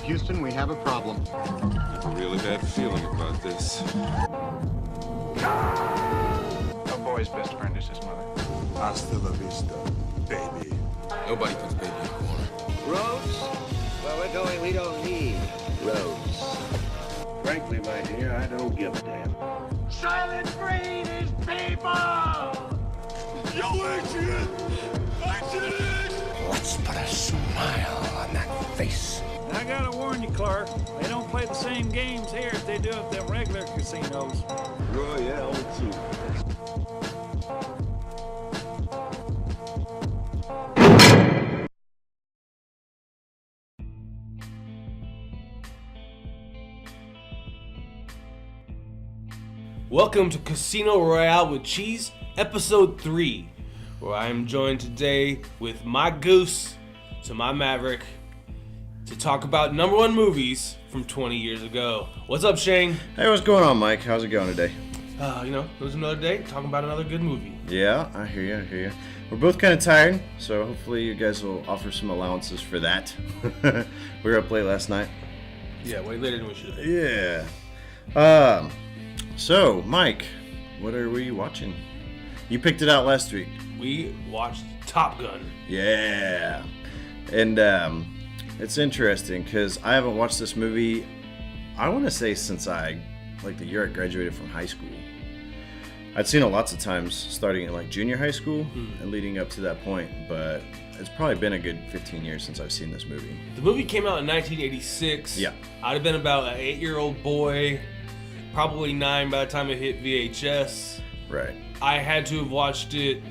Houston, we have a problem. I have a really bad feeling about this. A boy's best friend is his mother. Hasta la vista, baby. Nobody puts baby in a corner. Roads? Where we're going, we don't need roads. Frankly, my dear, I don't give a damn. Silent Green is people! Yo, Adrian! I did it! Let's put a smile on that face. I gotta warn you, Clark. They don't play the same games here as they do at the regular casinos. Royale too. Welcome to Casino Royale with Cheese, Episode 3, where I am joined today with my goose to my Maverick to talk about number one movies from 20 years ago. What's up, Shane? Hey, what's going on, Mike? How's it going today? It was another day talking about another good movie. Yeah, I hear you. We're both kind of tired, so hopefully you guys will offer some allowances for that. We were up late last night. Yeah, way later than we should have. Yeah. So, Mike, what are we watching? You picked it out last week. We watched Top Gun. Yeah. And it's interesting because I haven't watched this movie, I want to say since the year I graduated from high school. I'd seen it lots of times starting at junior high school and leading up to that point, but it's probably been a good 15 years since I've seen this movie. The movie came out in 1986. Yeah. I'd have been about an 8-year-old boy, probably 9 by the time it hit VHS. Right. I had to have watched it,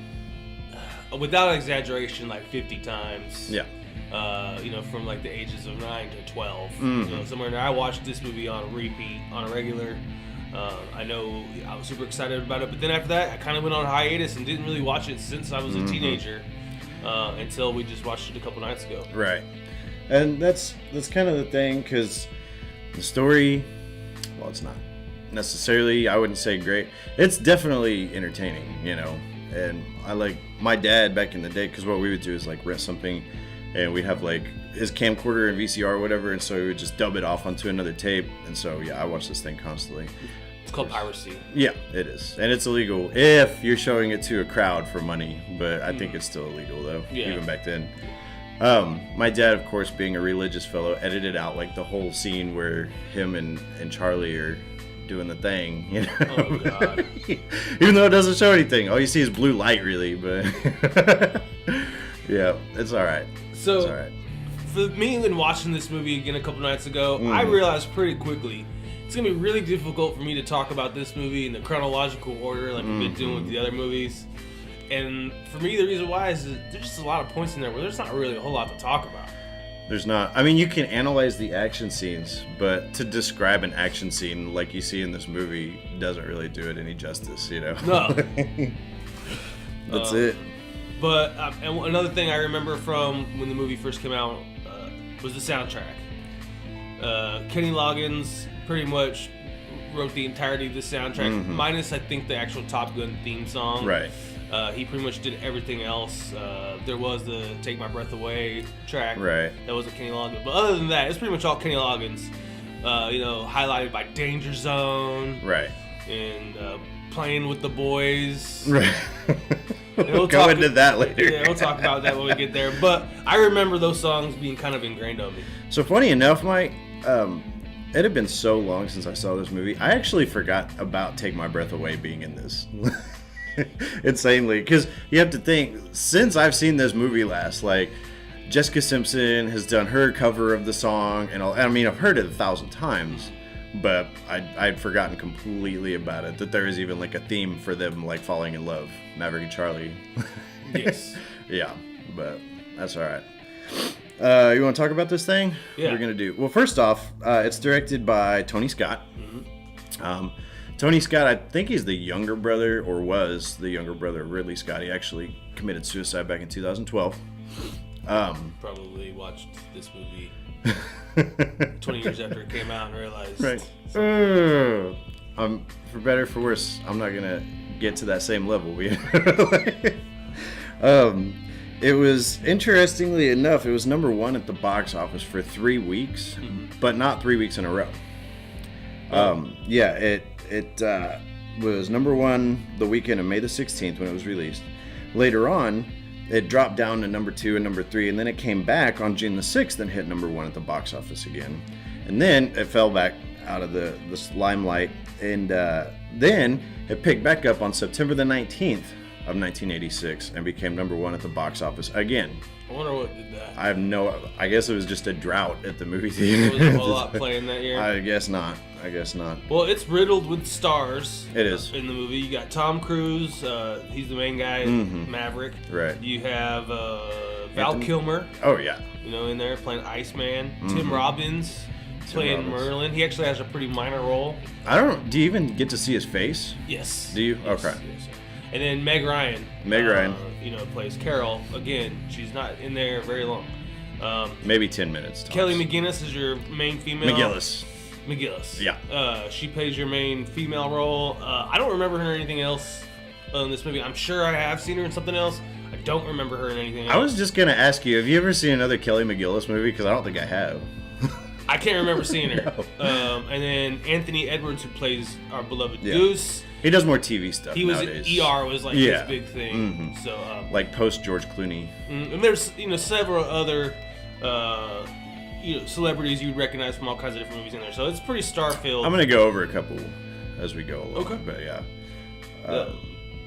without exaggeration, 50 times. Yeah. From the ages of 9 to 12. Mm-hmm. Somewhere in there. I watched this movie on repeat, on a regular. I know I was super excited about it, but then after that, I kind of went on hiatus and didn't really watch it since I was a teenager, until we just watched it a couple nights ago. Right. And that's kind of the thing, because the story, well, it's not necessarily, I wouldn't say great. It's definitely entertaining, and I my dad back in the day, because what we would do is rent something, and we'd have his camcorder and VCR or whatever, and so we would just dub it off onto another tape, and so yeah, I watch this thing constantly. It's called piracy. Yeah, it is, and it's illegal if you're showing it to a crowd for money, but I think it's still illegal though, even back then. My dad, of course, being a religious fellow, edited out the whole scene where him and Charlie are doing the thing, Oh god. Even though it doesn't show anything, all you see is blue light, really. But yeah, it's all right. So, it's all right. For me, when watching this movie again a couple nights ago, I realized pretty quickly it's gonna be really difficult for me to talk about this movie in the chronological order like we've been doing with the other movies. And for me, the reason why is that there's just a lot of points in there where there's not really a whole lot to talk about. There's not. I mean, you can analyze the action scenes, but to describe an action scene like you see in this movie doesn't really do it any justice, No. That's it. But and another thing I remember from when the movie first came out was the soundtrack. Kenny Loggins pretty much wrote the entirety of the soundtrack, minus I think the actual Top Gun theme song. Right. He pretty much did everything else. There was the Take My Breath Away track. Right. That wasn't Kenny Loggins. But other than that, it's pretty much all Kenny Loggins. Highlighted by Danger Zone. Right. And Playing with the Boys. Right. We'll go into that later. Yeah, we'll talk about that when we get there. But I remember those songs being kind of ingrained on me. So funny enough, Mike, it had been so long since I saw this movie. I actually forgot about Take My Breath Away being in this. Insanely, because you have to think, since I've seen this movie last, Jessica Simpson has done her cover of the song, and I've heard it 1,000 times, but I'd forgotten completely about it, that there is even a theme for them falling in love, Maverick and Charlie. Yes. Yeah, but that's all right. You want to talk about this thing? Yeah. What we're gonna do? Well, first off, it's directed by Tony Scott. Tony Scott, I think he's the younger brother, or was the younger brother of Ridley Scott. He actually committed suicide back in 2012. Probably watched this movie 20 years after it came out and realized. Right. For better or for worse, I'm not gonna get to that same level. It was, interestingly enough, it was number 1 at the box office for 3 weeks, but not 3 weeks in a row. It was number 1 the weekend of May the 16th when it was released. Later on, it dropped down to number 2 and number 3, and then it came back on June the 6th and hit number 1 at the box office again. And then it fell back out of the limelight, and then it picked back up on September the 19th of 1986 and became number 1 at the box office again. I wonder what did that. I guess it was just a drought at the movie theater. Was a whole lot playing that year? I guess not. Well, it's riddled with stars. It is. In the movie. You got Tom Cruise. He's the main guy, Maverick. Right. You have Val Kilmer. Oh, yeah. In there playing Iceman. Tim Robbins playing Merlin. He actually has a pretty minor role. Do you even get to see his face? Yes. Do you? Yes, Okay. yes. And then Meg Ryan. Plays Carol. Again, she's not in there very long. Maybe 10 minutes. Tops. Kelly McGinnis is your main female. McGillis. Yeah. She plays your main female role. I don't remember her in anything else in this movie. I'm sure I have seen her in something else. I don't remember her in anything else. I was just going to ask you, have you ever seen another Kelly McGillis movie? Because I don't think I have. I can't remember seeing her. No. And then Anthony Edwards, who plays our beloved Goose. He does more TV stuff nowadays. ER was like his big thing. So like post George Clooney. And there's several other celebrities you'd recognize from all kinds of different movies in there. So it's pretty star-filled. I'm gonna go over a couple as we go along. Okay. But yeah.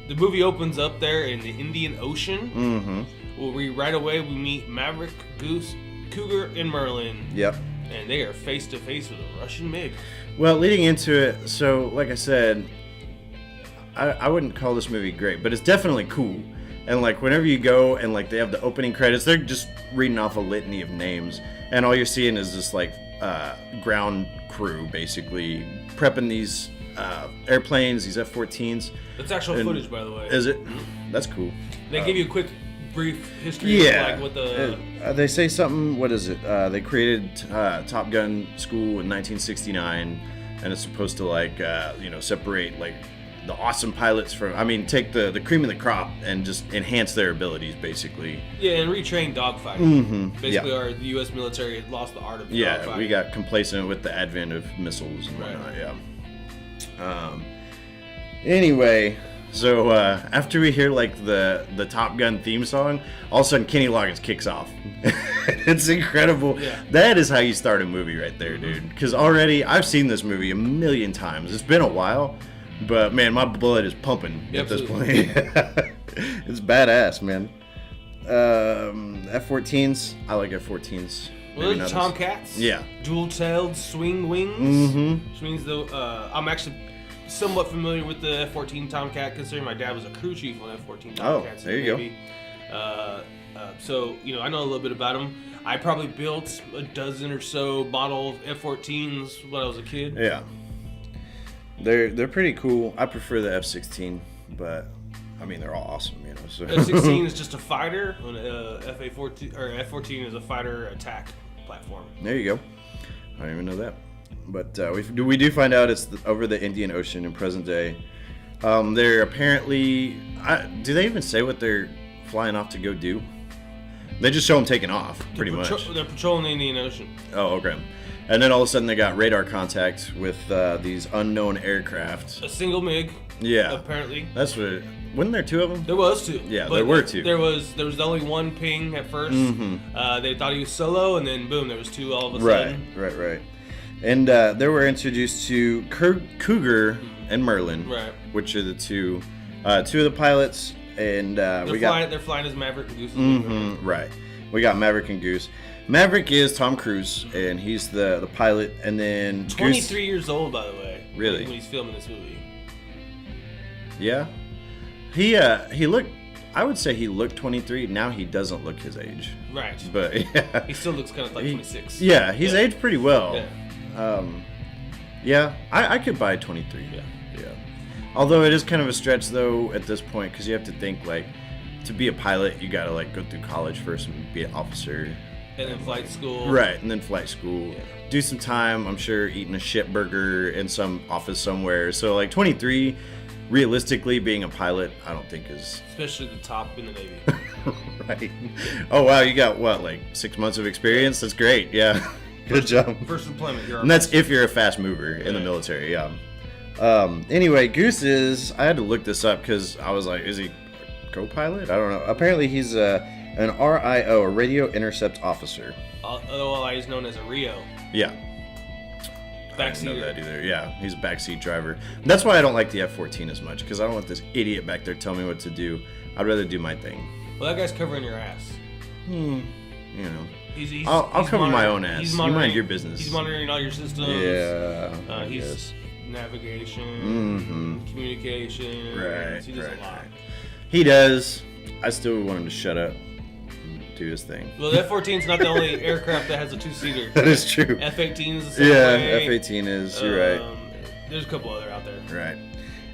The movie opens up there in the Indian Ocean. Where right away we meet Maverick, Goose, Cougar, and Merlin. Yep. And they are face to face with a Russian MiG. Well, leading into it, so like I said, I wouldn't call this movie great, but it's definitely cool. And like whenever you go and like they have the opening credits, they're just reading off a litany of names, and all you're seeing is this like ground crew basically prepping these airplanes, these F-14s. That's actual footage, by the way. Is it? That's cool. They give you a quick, brief history of like what the. They say something. What is it? They created Top Gun School in 1969, and it's supposed to like separate like the awesome pilots from. I mean, take the cream of the crop and just enhance their abilities, basically. Yeah, and retrain dogfighting. Basically, yeah. The U.S. military had lost the art of dogfighting. Yeah, we got complacent with the advent of missiles and whatnot. Yeah. Anyway. So after we hear like the Top Gun theme song, all of a sudden Kenny Loggins kicks off. It's incredible. Yeah. That is how you start a movie right there, dude. Because already I've seen this movie a million times. It's been a while, but man, my blood is pumping at this point. It's badass, man. F-14s. I like F-14s. Well, there's Tomcats. Yeah. Dual-tailed swing wings. Which means I'm actually somewhat familiar with the F-14 Tomcat, considering my dad was a crew chief on F-14 Tomcats. Oh, there you go. So, I know a little bit about them. I probably built a dozen or so model F-14s when I was a kid. Yeah. They're pretty cool. I prefer the F-16, but I mean they're all awesome, So. F-16 is just a fighter, and F-14 is a fighter attack platform. There you go. I don't even know that. But we do find out it's over the Indian Ocean in present day. They're apparently... do they even say what they're flying off to go do? They just show them taking off, pretty much. They're patrolling the Indian Ocean. Oh, okay. And then all of a sudden they got radar contact with these unknown aircraft. A single MiG. Yeah. Apparently. That's what... Wasn't there two of them? There was two. Yeah, there were two. There was only one ping at first. They thought he was solo, and then boom, there was two all of a sudden. Right. And they were introduced to Cougar and Merlin, which are the two of the pilots. And they're flying as Maverick and Goose. Right. We got Maverick and Goose. Maverick is Tom Cruise, and he's the pilot. And then 23 years old, by the way. Really? When he's filming this movie. Yeah. He looked. I would say he looked 23. Now he doesn't look his age. Right. But yeah. He still looks kind of like 26. Yeah, he's aged pretty well. Yeah. I could buy 23. Yeah. Although it is kind of a stretch though at this point, because you have to think like to be a pilot you gotta like go through college first and be an officer. And then flight school. Right, and then flight school. Yeah. Do some time, I'm sure, eating a shit burger in some office somewhere. So like 23, realistically being a pilot, I don't think is... Especially the top in the Navy. Right. Oh wow, you got what, like 6 months of experience? That's great. Yeah. Good job. First employment. And that's if you're a fast mover in the military. Yeah. Anyway, Goose is. I had to look this up because I was like, is he co-pilot? I don't know. Apparently, he's an RIO, a radio intercept officer. Otherwise known as a Rio. Yeah. I didn't know that either. Yeah, he's a backseat driver. That's why I don't like the F-14 as much, because I don't want this idiot back there telling me what to do. I'd rather do my thing. Well, that guy's covering your ass. You know. I'll cover my own ass. You mind your business. He's monitoring all your systems. Yeah. He's navigation, communication. Right. He does a lot. He does. I still want him to shut up and do his thing. Well, the F-14 is not the only aircraft that has a two-seater. That is true. F-18 is the same way. F-18 is. You're right. There's a couple other out there. Right.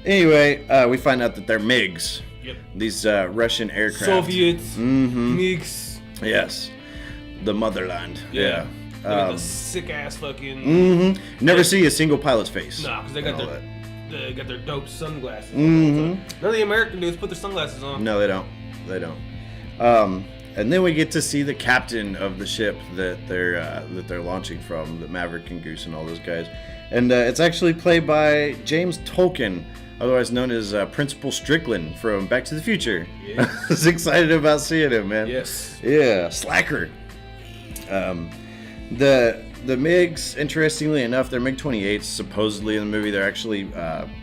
Anyway, we find out that they're MiGs. Yep. These Russian aircraft. Soviets. MiGs. Yes. The motherland. Yeah. They got the sick ass fucking. Never see a single pilot's face. Nah, because they got their dope sunglasses. Mm-hmm. None of the American dudes put their sunglasses on. No, they don't. They don't. And then we get to see the captain of the ship that they're launching from, the Maverick and Goose and all those guys, and it's actually played by James Tolkien, otherwise known as Principal Strickland from Back to the Future. Yes. I was excited about seeing him, man. Yes. Yeah, slacker. The MiGs, interestingly enough, they're MiG-28s. Supposedly in the movie, they're actually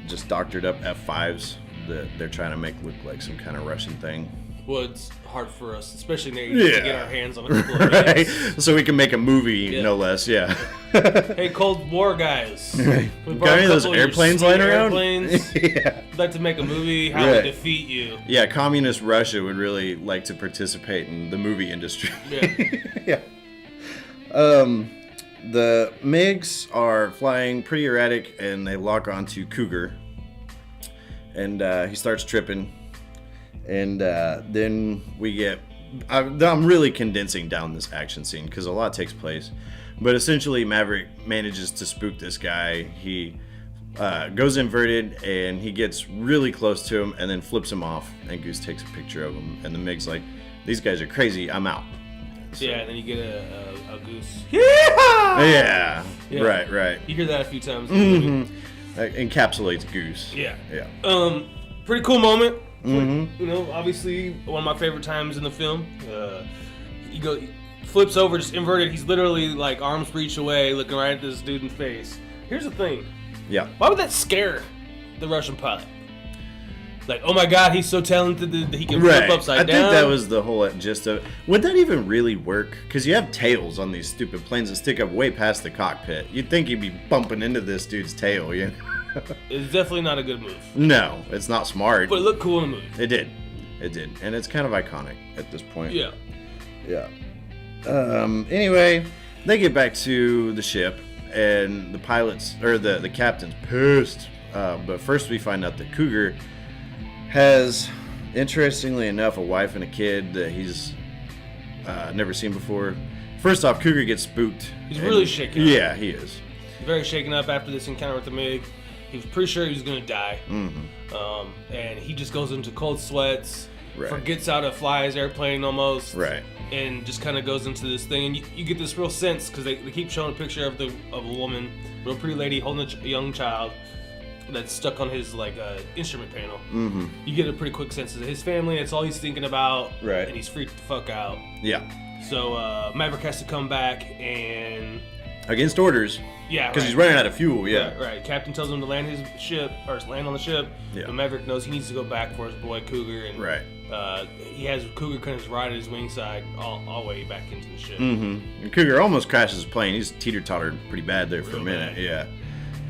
just doctored up F-5s that they're trying to make look like some kind of Russian thing. Well, it's hard for us, especially now, to get our hands on a couple of right, MiGs. so we can make a movie, no less. Yeah. Hey, Cold War guys. Got any of those airplanes lying around? Yeah. I'd like to make a movie. How we defeat you? Yeah, communist Russia would really like to participate in the movie industry. Yeah. The MiGs are flying pretty erratic, and they lock onto Cougar, and he starts tripping, and then we get. I'm really condensing down this action scene because a lot takes place, but essentially Maverick manages to spook this guy. He goes inverted, and he gets really close to him, and then flips him off, and Goose takes a picture of him, and the MiG's like, "These guys are crazy. I'm out." So, yeah, and then you get a goose. Yeah. Right. You hear that a few times. That encapsulates Goose. Yeah. Yeah. Pretty cool moment. You know, obviously one of my favorite times in the film. He flips over, just inverted. He's literally like arms reach away, looking right at this dude in the face. Here's the thing. Yeah. Why would that scare the Russian pilot? Like, oh my God, he's so talented that he can flip upside down. I think that was the whole gist of it. Would that even really work? Because you have tails on these stupid planes that stick up way past the cockpit. You'd think you'd be bumping into this dude's tail, you know? It's definitely not a good move. No, it's not smart. But it looked cool in the movie. It did. And it's kind of iconic at this point. Yeah. Anyway, they get back to the ship, and the pilots, or the captain's pissed. But first we find out that Cougar has, interestingly enough, a wife and a kid that he's never seen before. First off, Cougar gets spooked. He's really shaken up. Yeah, he is. Very shaken up after this encounter with the MiG. He was pretty sure he was going to die. And he just goes into cold sweats, forgets how to fly his airplane almost. Right. And just kind of goes into this thing. And you get this real sense, because they keep showing a picture of a woman, real pretty lady holding a young child that's stuck on his instrument panel. You get a pretty quick sense of his family. That's all he's thinking about. Right. And he's freaked the fuck out. Yeah. So Maverick has to come back and against orders. Yeah. Because he's running out of fuel. Yeah. Right. Captain tells him to land his ship or land on the ship. Yeah. But Maverick knows he needs to go back for his boy Cougar. And he has Cougar kind of ride at his wing side all the way back into the ship. And Cougar almost crashes his plane. He's teeter-tottered pretty bad there for a minute. Bad. Yeah.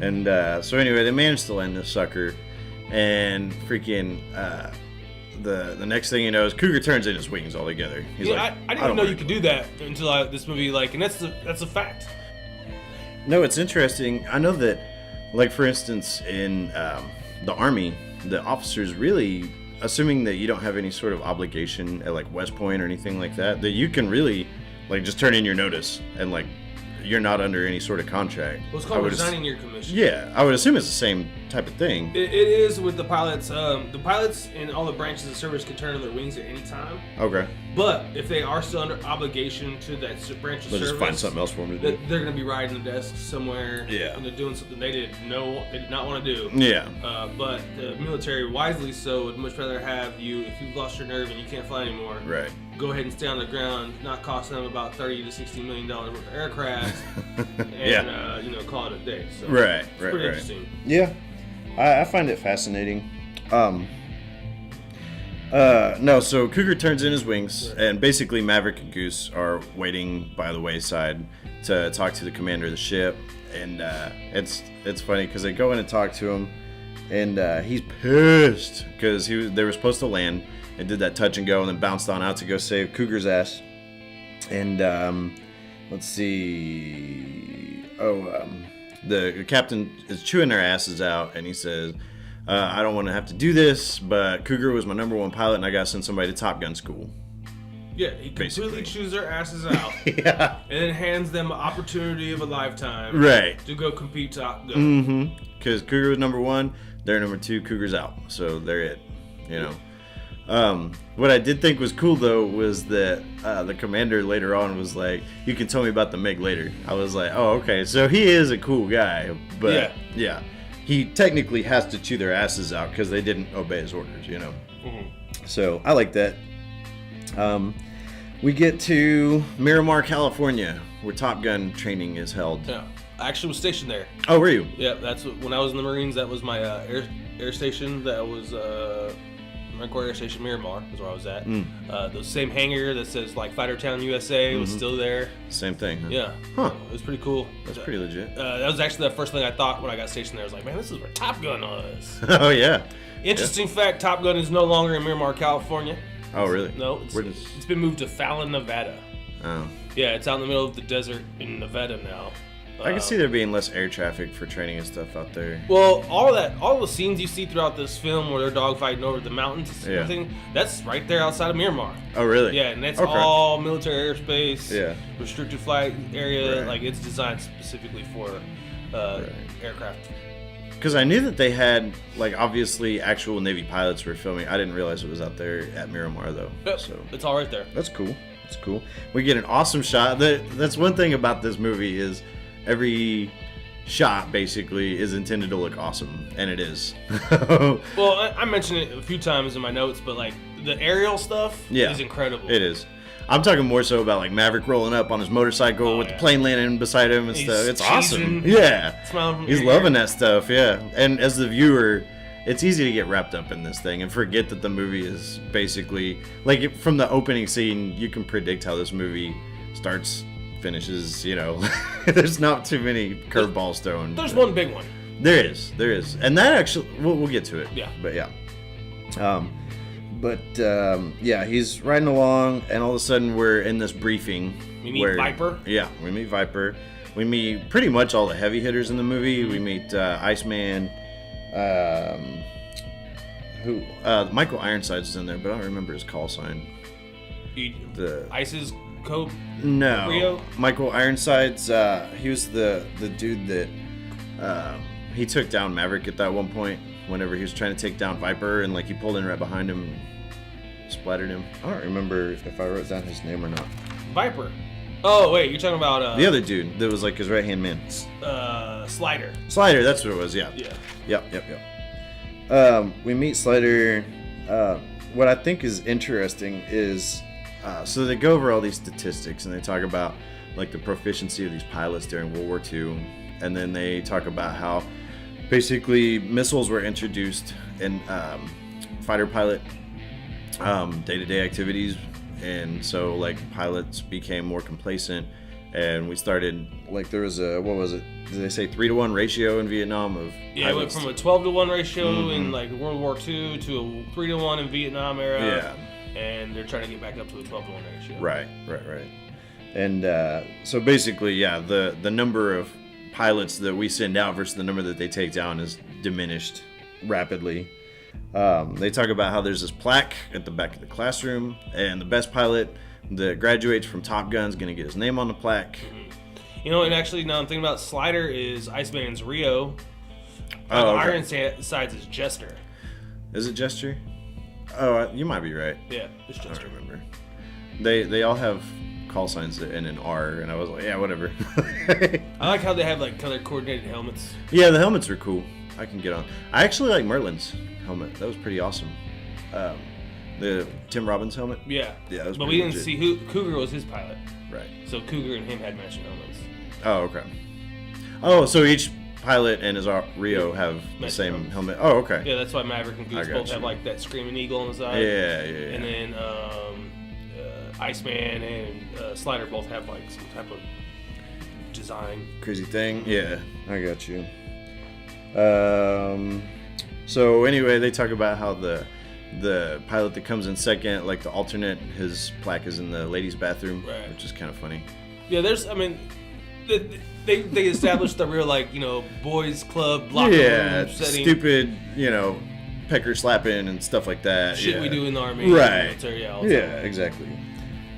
And so anyway, they managed to land this sucker, and freaking the next thing you know is Cougar turns in his wings altogether. He's like, I didn't know you could do that until this movie, and that's a fact. No, it's interesting. I know that, for instance, in the Army, the officers really, assuming that you don't have any sort of obligation at West Point or anything like that, that you can really just turn in your notice and you're not under any sort of contract. Well, it's called resigning your commission. Yeah, I would assume it's the same type of thing. It is with the pilots. The pilots and all the branches of service can turn on their wings at any time. Okay. But if they are still under obligation to that branch of They'll service, just find something else for them to do. they're going to be riding the desk somewhere. Yeah. And they're doing something they did not want to do. Yeah. But the military, wisely so, would much rather have you, if you've lost your nerve and you can't fly anymore, Right. go ahead and stay on the ground, not cost them about $30 to $60 million worth of aircraft, and Yeah. call it a day. So Right. it's pretty interesting. Yeah. I find it fascinating. No, so Cougar turns in his wings, and basically Maverick and Goose are waiting by the wayside to talk to the commander of the ship, and it's funny because they go in and talk to him, and he's pissed because they were supposed to land and did that touch and go, and then bounced on out to go save Cougar's ass, and let's see, the captain is chewing their asses out, and he says, I don't want to have to do this, but Cougar was my #1 pilot, and I got to send somebody to Top Gun school. Yeah, he completely chews their asses out, Yeah. and then hands them an opportunity of a lifetime, Right. to go compete Top Gun. Mm-hmm. Because Cougar was #1, they're #2, Cougar's out. So they're it, you know. What I did think was cool, though, was that the commander later on was like, you can tell me about the MiG later. I was like, oh, okay, so he is a cool guy, but yeah. He technically has to chew their asses out because they didn't obey his orders, you know. Mm-hmm. So I like that. We get to Miramar, California, where Top Gun training is held. Yeah, I actually was stationed there. Oh, were you? Yeah, when I was in the Marines. That was my air station. That was Marine Corps Air Station Miramar. Is where I was at. The same hangar that says like Fighter Town USA was still there. Same thing. Huh? Yeah. Huh. It was pretty cool. That's pretty legit. That was actually the first thing I thought when I got stationed there. I was like, man, this is where Top Gun was. Oh yeah. Interesting fact: Top Gun is no longer in Miramar, California. Oh really? No, it's been moved to Fallon, Nevada. Oh. Yeah, it's out in the middle of the desert in Nevada now. I can see there being less air traffic for training and stuff out there. Well, all the scenes you see throughout this film where they're dogfighting over the mountains and everything, that's right there outside of Miramar. Oh, really? Yeah, and that's all military airspace. Yeah. Restricted flight area. Right. Like it's designed specifically for aircraft. Because I knew that they had, like, obviously actual Navy pilots were filming. I didn't realize it was out there at Miramar, though. Yep, So it's all right there. that's cool. That's cool. We get an awesome shot. That's one thing about this movie is every shot basically is intended to look awesome, and it is. Well, I mentioned it a few times in my notes, but like the aerial stuff is incredible. It is. I'm talking more so about like Maverick rolling up on his motorcycle with the plane landing beside him and stuff. It's awesome. Yeah. He's loving that stuff, yeah. And as the viewer, it's easy to get wrapped up in this thing and forget that the movie is basically like from the opening scene, you can predict how this movie starts, finishes, you know. There's not too many curveballs thrown. There's one big one. There is. And that actually we'll get to it. Yeah. But yeah. Yeah, he's riding along, and all of a sudden we're in this briefing. We meet Viper. Yeah, we meet Viper. We meet pretty much all the heavy hitters in the movie. We meet Iceman. Michael Ironsides is in there, but I don't remember his call sign. Ice's coat. No. Rio? Michael Ironsides. He was the dude that he took down Maverick at that one point. Whenever he was trying to take down Viper, and like he pulled in right behind him and splattered him. I don't remember if I wrote down his name or not. Viper. Oh wait, you're talking about the other dude that was like his right hand man. Slider. Slider, that's what it was. Yeah. Yeah. Yep. We meet Slider. What I think is interesting is so they go over all these statistics and they talk about like the proficiency of these pilots during World War II, and then they talk about how basically missiles were introduced in fighter pilot day-to-day activities, and so like pilots became more complacent, and we started like there was a, what was it, did they say 3-to-1 ratio in Vietnam of it went from a 12-to-1 ratio in like World War II to a 3-to-1 in Vietnam era, and they're trying to get back up to a 12-to-1 ratio. Right. And so basically, the number of pilots that we send out versus the number that they take down is diminished rapidly. They talk about how there's this plaque at the back of the classroom, and the best pilot that graduates from Top Gun is going to get his name on the plaque. You know, and actually now I'm thinking about Slider is Iceman's Rio. Oh, okay. Ironsides is Jester. Is it Gesture? Oh, you might be right. Yeah, it's I don't Jester. remember. They all have call signs that end in R, and I was like, yeah, whatever. I like how they have like color coordinated helmets. Yeah, the helmets are cool. I can get on. I actually like Merlin's helmet. That was pretty awesome. The Tim Robbins helmet. Yeah. Yeah, that was but pretty we didn't legit. see who Cougar was his pilot. Right. So Cougar and him had matching helmets. Oh, okay. Oh, so each pilot and his Rio have the Matching same helmets. helmet. Oh, okay. Yeah, that's why Maverick and Goose I both got have you. like that screaming eagle on the side. Yeah. And then Iceman and Slider both have like some type of design. Crazy thing. Yeah, I got you. So anyway, they talk about how the pilot that comes in second, like the alternate, his plaque is in the ladies' bathroom, Right. which is kind of funny. Yeah, they established the real like boys club locker Yeah, room setting. stupid, pecker slapping and stuff like that. Shit yeah. we do in the army. Right. Military, all the time. Yeah, exactly.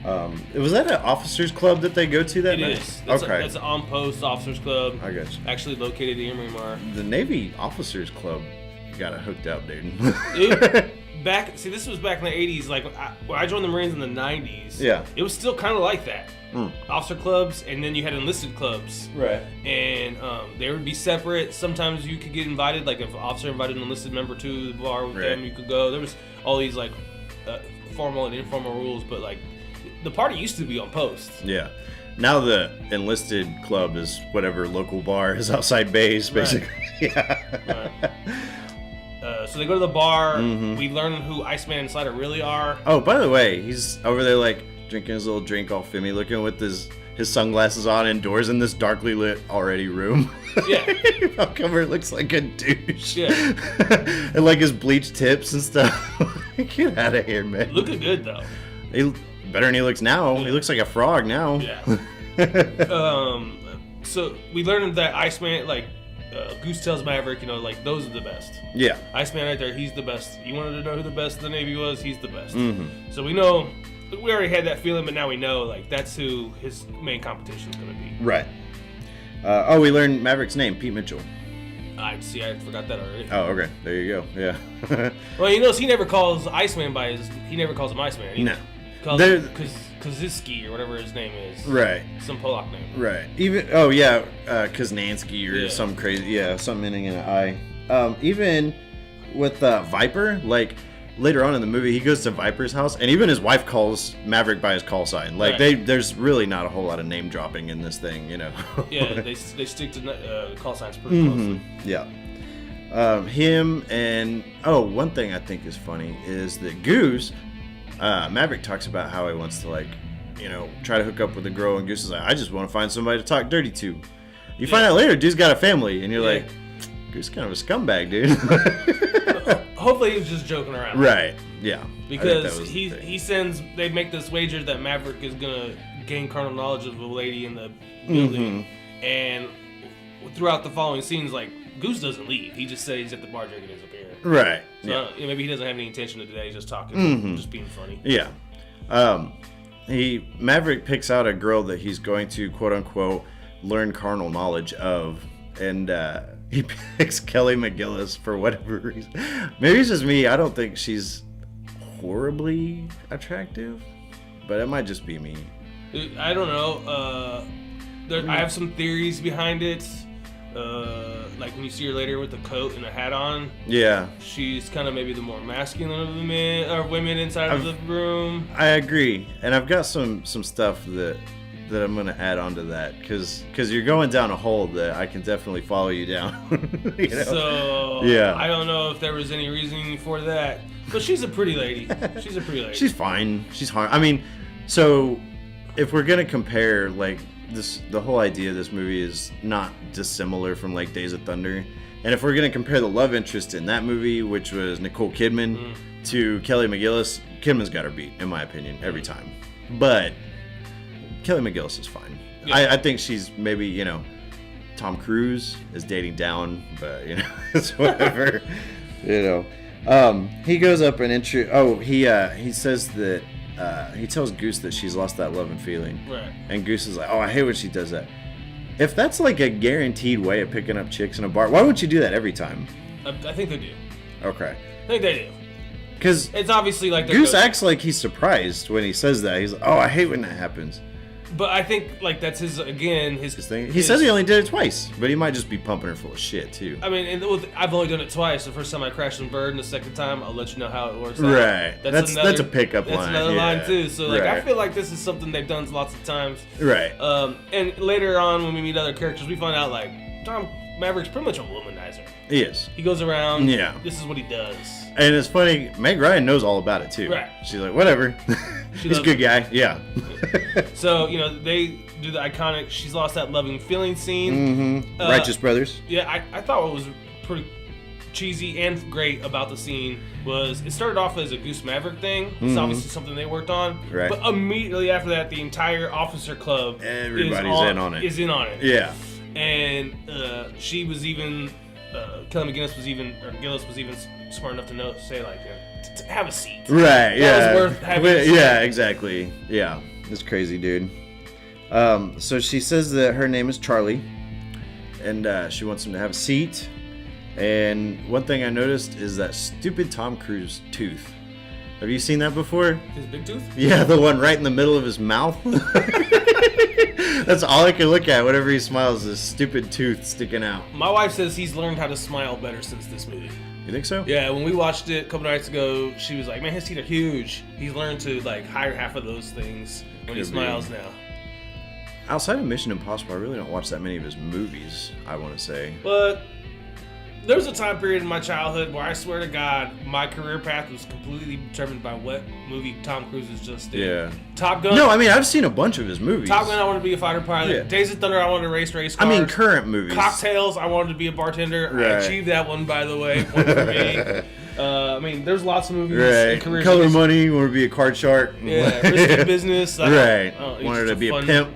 Was that an officers club that they go to that It night? is. That's Okay. that's an on-post officers club. I got you. Actually located in Miramar. The Navy officers club got it hooked up, dude. Dude, this was back in the 80s. Like when I joined the Marines in the 90s. Yeah. It was still kind of like that. Officer clubs, and then you had enlisted clubs. Right. And they would be separate. Sometimes you could get invited, like if an officer invited an enlisted member to the bar with Right. them, you could go. There was all these like formal and informal rules, but like the party used to be on post. Yeah. Now the enlisted club is whatever local bar is outside base, basically. Yeah. So they go to the bar. Mm-hmm. We learn who Iceman and Slider really are. Oh, by the way, he's over there like drinking his little drink, all filmy looking, with his sunglasses on indoors in this darkly lit already room. Yeah. How come it looks like a douche? Yeah. And like his bleached tips and stuff. Get out of here, man. Looking good though. He better than he looks now. He looks like a frog now. Yeah. So we learned that Iceman, like Goose tells Maverick, like those are the best. Yeah. Iceman right there, he's the best. You wanted to know who the best of the Navy was? He's the best. Mm-hmm. So we know, we already had that feeling, but now we know, like that's who his main competition is going to be. Right. We learned Maverick's name, Pete Mitchell. I forgot that already. Oh, okay. There you go. Yeah. Well, you notice he never calls Iceman he never calls him Iceman. He No. calls There- him Kaziski or whatever his name is. Right. Some Polak name. Right. Even Kuznansky or Yeah. some crazy, something ending in an I. Even with Viper, like later on in the movie, he goes to Viper's house, and even his wife calls Maverick by his call sign. Like Right. there's really not a whole lot of name dropping in this thing, Yeah, they stick to call signs pretty closely. Yeah. Him and one thing I think is funny is that Goose, Maverick talks about how he wants to try to hook up with a girl, and Goose is like, I just want to find somebody to talk dirty to. You find out later, dude's got a family, and you're like, Goose kind of a scumbag, dude. Hopefully he was just joking around. Right. Yeah. Because they make this wager that Maverick is gonna gain carnal knowledge of a lady in the building, and throughout the following scenes, like Goose doesn't leave. He just says he's at the bar drinking his beer. Right. So maybe he doesn't have any intention of today. He's just talking, just being funny. Yeah. Maverick picks out a girl that he's going to quote unquote learn carnal knowledge of, and he picks Kelly McGillis for whatever reason. Maybe it's just me. I don't think she's horribly attractive, but it might just be me. I don't know. I have some theories behind it. Like when you see her later with the coat and a hat on, Yeah, she's kind of maybe the more masculine of the men or women inside of the room. I agree, and I've got some stuff that I'm gonna add on to that because you're going down a hole that I can definitely follow you down. So Yeah. I don't know if there was any reasoning for that, but she's a pretty lady. She's fine. She's hard. I mean, so if we're gonna compare the whole idea of this movie is not dissimilar from like Days of Thunder, and if we're gonna compare the love interest in that movie, which was Nicole Kidman, to Kelly McGillis, Kidman's got her beat in my opinion every time. But Kelly McGillis is fine. Yeah. I think she's maybe Tom Cruise is dating down, but it's whatever. He goes up and he says that he tells Goose that she's lost that love and feeling. Right. And Goose is like, oh, I hate when she does that. if that's like a guaranteed way of picking up chicks in a bar, why wouldn't you do that every time? I think they do. Okay. I think they do. Because It's obviously like Goose acts like he's surprised when he says that. He's like, oh, I hate when that happens. But I think like that's his Thing. He says he only did it twice, but he might just be pumping her full of shit too. I mean, I've only done it twice. The first time I crashed and burned. The second time, I'll let you know how it works out. Right. That's a pickup line. That's another line too. So like, I Right. feel like this is something they've done lots of times. Right. And later on, when we meet other characters, we find out like Tom Maverick's pretty much a womanizer. He is. He goes around. Yeah. This is what he does. And it's funny, Meg Ryan knows all about it too. Right. She's like, whatever. He's a good guy. Yeah. So, you know, they do the iconic "She's Lost That Loving Feeling" scene. Mm-hmm. Righteous Brothers. Yeah, I thought what was pretty cheesy and great about the scene was it started off as a Goose Maverick thing. It's obviously something they worked on. Right. But immediately after that, the entire officer club Everybody's in on it. Is in on it. Yeah. And she was even Kelly McGillis was even smart enough to say like to have a seat. Right. Yeah. That was worth having. A seat. Yeah. Exactly. Yeah. It's crazy, dude. So she says that her name is Charlie, and she wants him to have a seat. And one thing I noticed is that stupid Tom Cruise tooth. Have you seen that before? His big tooth? Yeah, the one right in the middle of his mouth. That's all I can look at whenever he smiles, this stupid tooth sticking out. My wife says he's learned how to smile better since this movie. You think so? Yeah, when we watched it a couple nights ago, she was like, man, his teeth are huge. He's learned to like hide half of those things when he smiles now. Outside of Mission Impossible, I really don't watch that many of his movies, I want to say. But there was a time period in my childhood where I swear to God, my career path was completely determined by what movie Tom Cruise has just did. Yeah. Top Gun. No, I mean, I've seen a bunch of his movies. Top Gun, I wanted to be a fighter pilot. Yeah. Days of Thunder, I wanted to race cars. I mean, current movies. Cocktails, I wanted to be a bartender. Right. I achieved that one, by the way. One for me. I mean, there's lots of movies. Right. Careers Color Money, want to be a card shark. Yeah, Risky Business. Right. He's Wanted just to be a fun, pimp.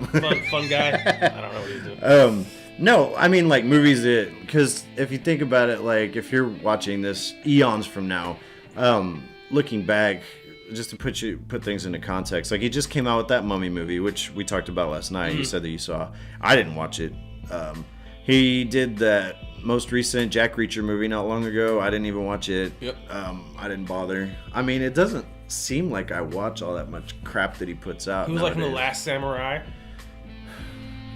Fun guy. I don't know what he's doing. No, I mean like movies that, because if you think about it, like if you're watching this eons from now, looking back, just to put things into context, like he just came out with that Mummy movie, which we talked about last night. You said that you saw. I didn't watch it. He did that most recent Jack Reacher movie not long ago. I didn't even watch it. Yep. I didn't bother. I mean, it doesn't seem like I watch all that much crap that he puts out. He was like in The nowadays. Last Samurai.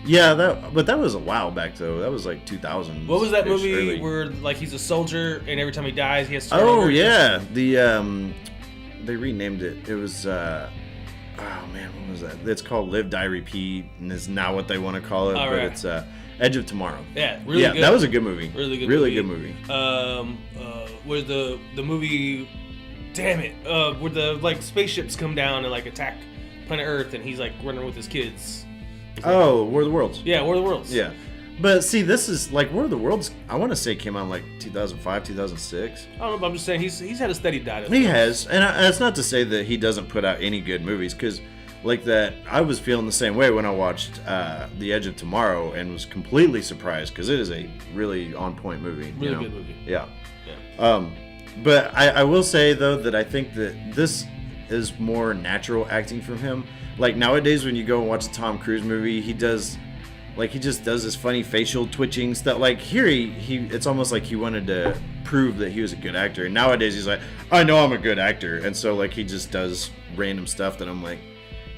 Yeah, but that was a while back though. That was like 2000. What was that movie where like he's a soldier and every time he dies he has to start Oh over? yeah, they renamed it. It was oh man, what was that? It's called Live, Die, Repeat, and is now what they want to call it. All but right. it's Edge of Tomorrow. Yeah, really good. That was a good movie. Really good movie. Where the movie, damn it, where the like spaceships come down and like attack planet Earth and he's like running with his kids. Oh, War of the Worlds. Yeah, War of the Worlds. Yeah. But see, this is like War of the Worlds. I want to say came out in like 2005, 2006. I don't know, but I'm just saying he's had a steady diet. He has, and it's not to say that he doesn't put out any good movies, because like that, I was feeling the same way when I watched The Edge of Tomorrow and was completely surprised because it is a really on point movie. Really good movie. Yeah. But I will say though that I think that this is more natural acting from him. Like nowadays, when you go and watch a Tom Cruise movie, he just does this funny facial twitching stuff. Like here, it's almost like he wanted to prove that he was a good actor. And nowadays, he's like, I know I'm a good actor, and so like he just does random stuff that I'm like,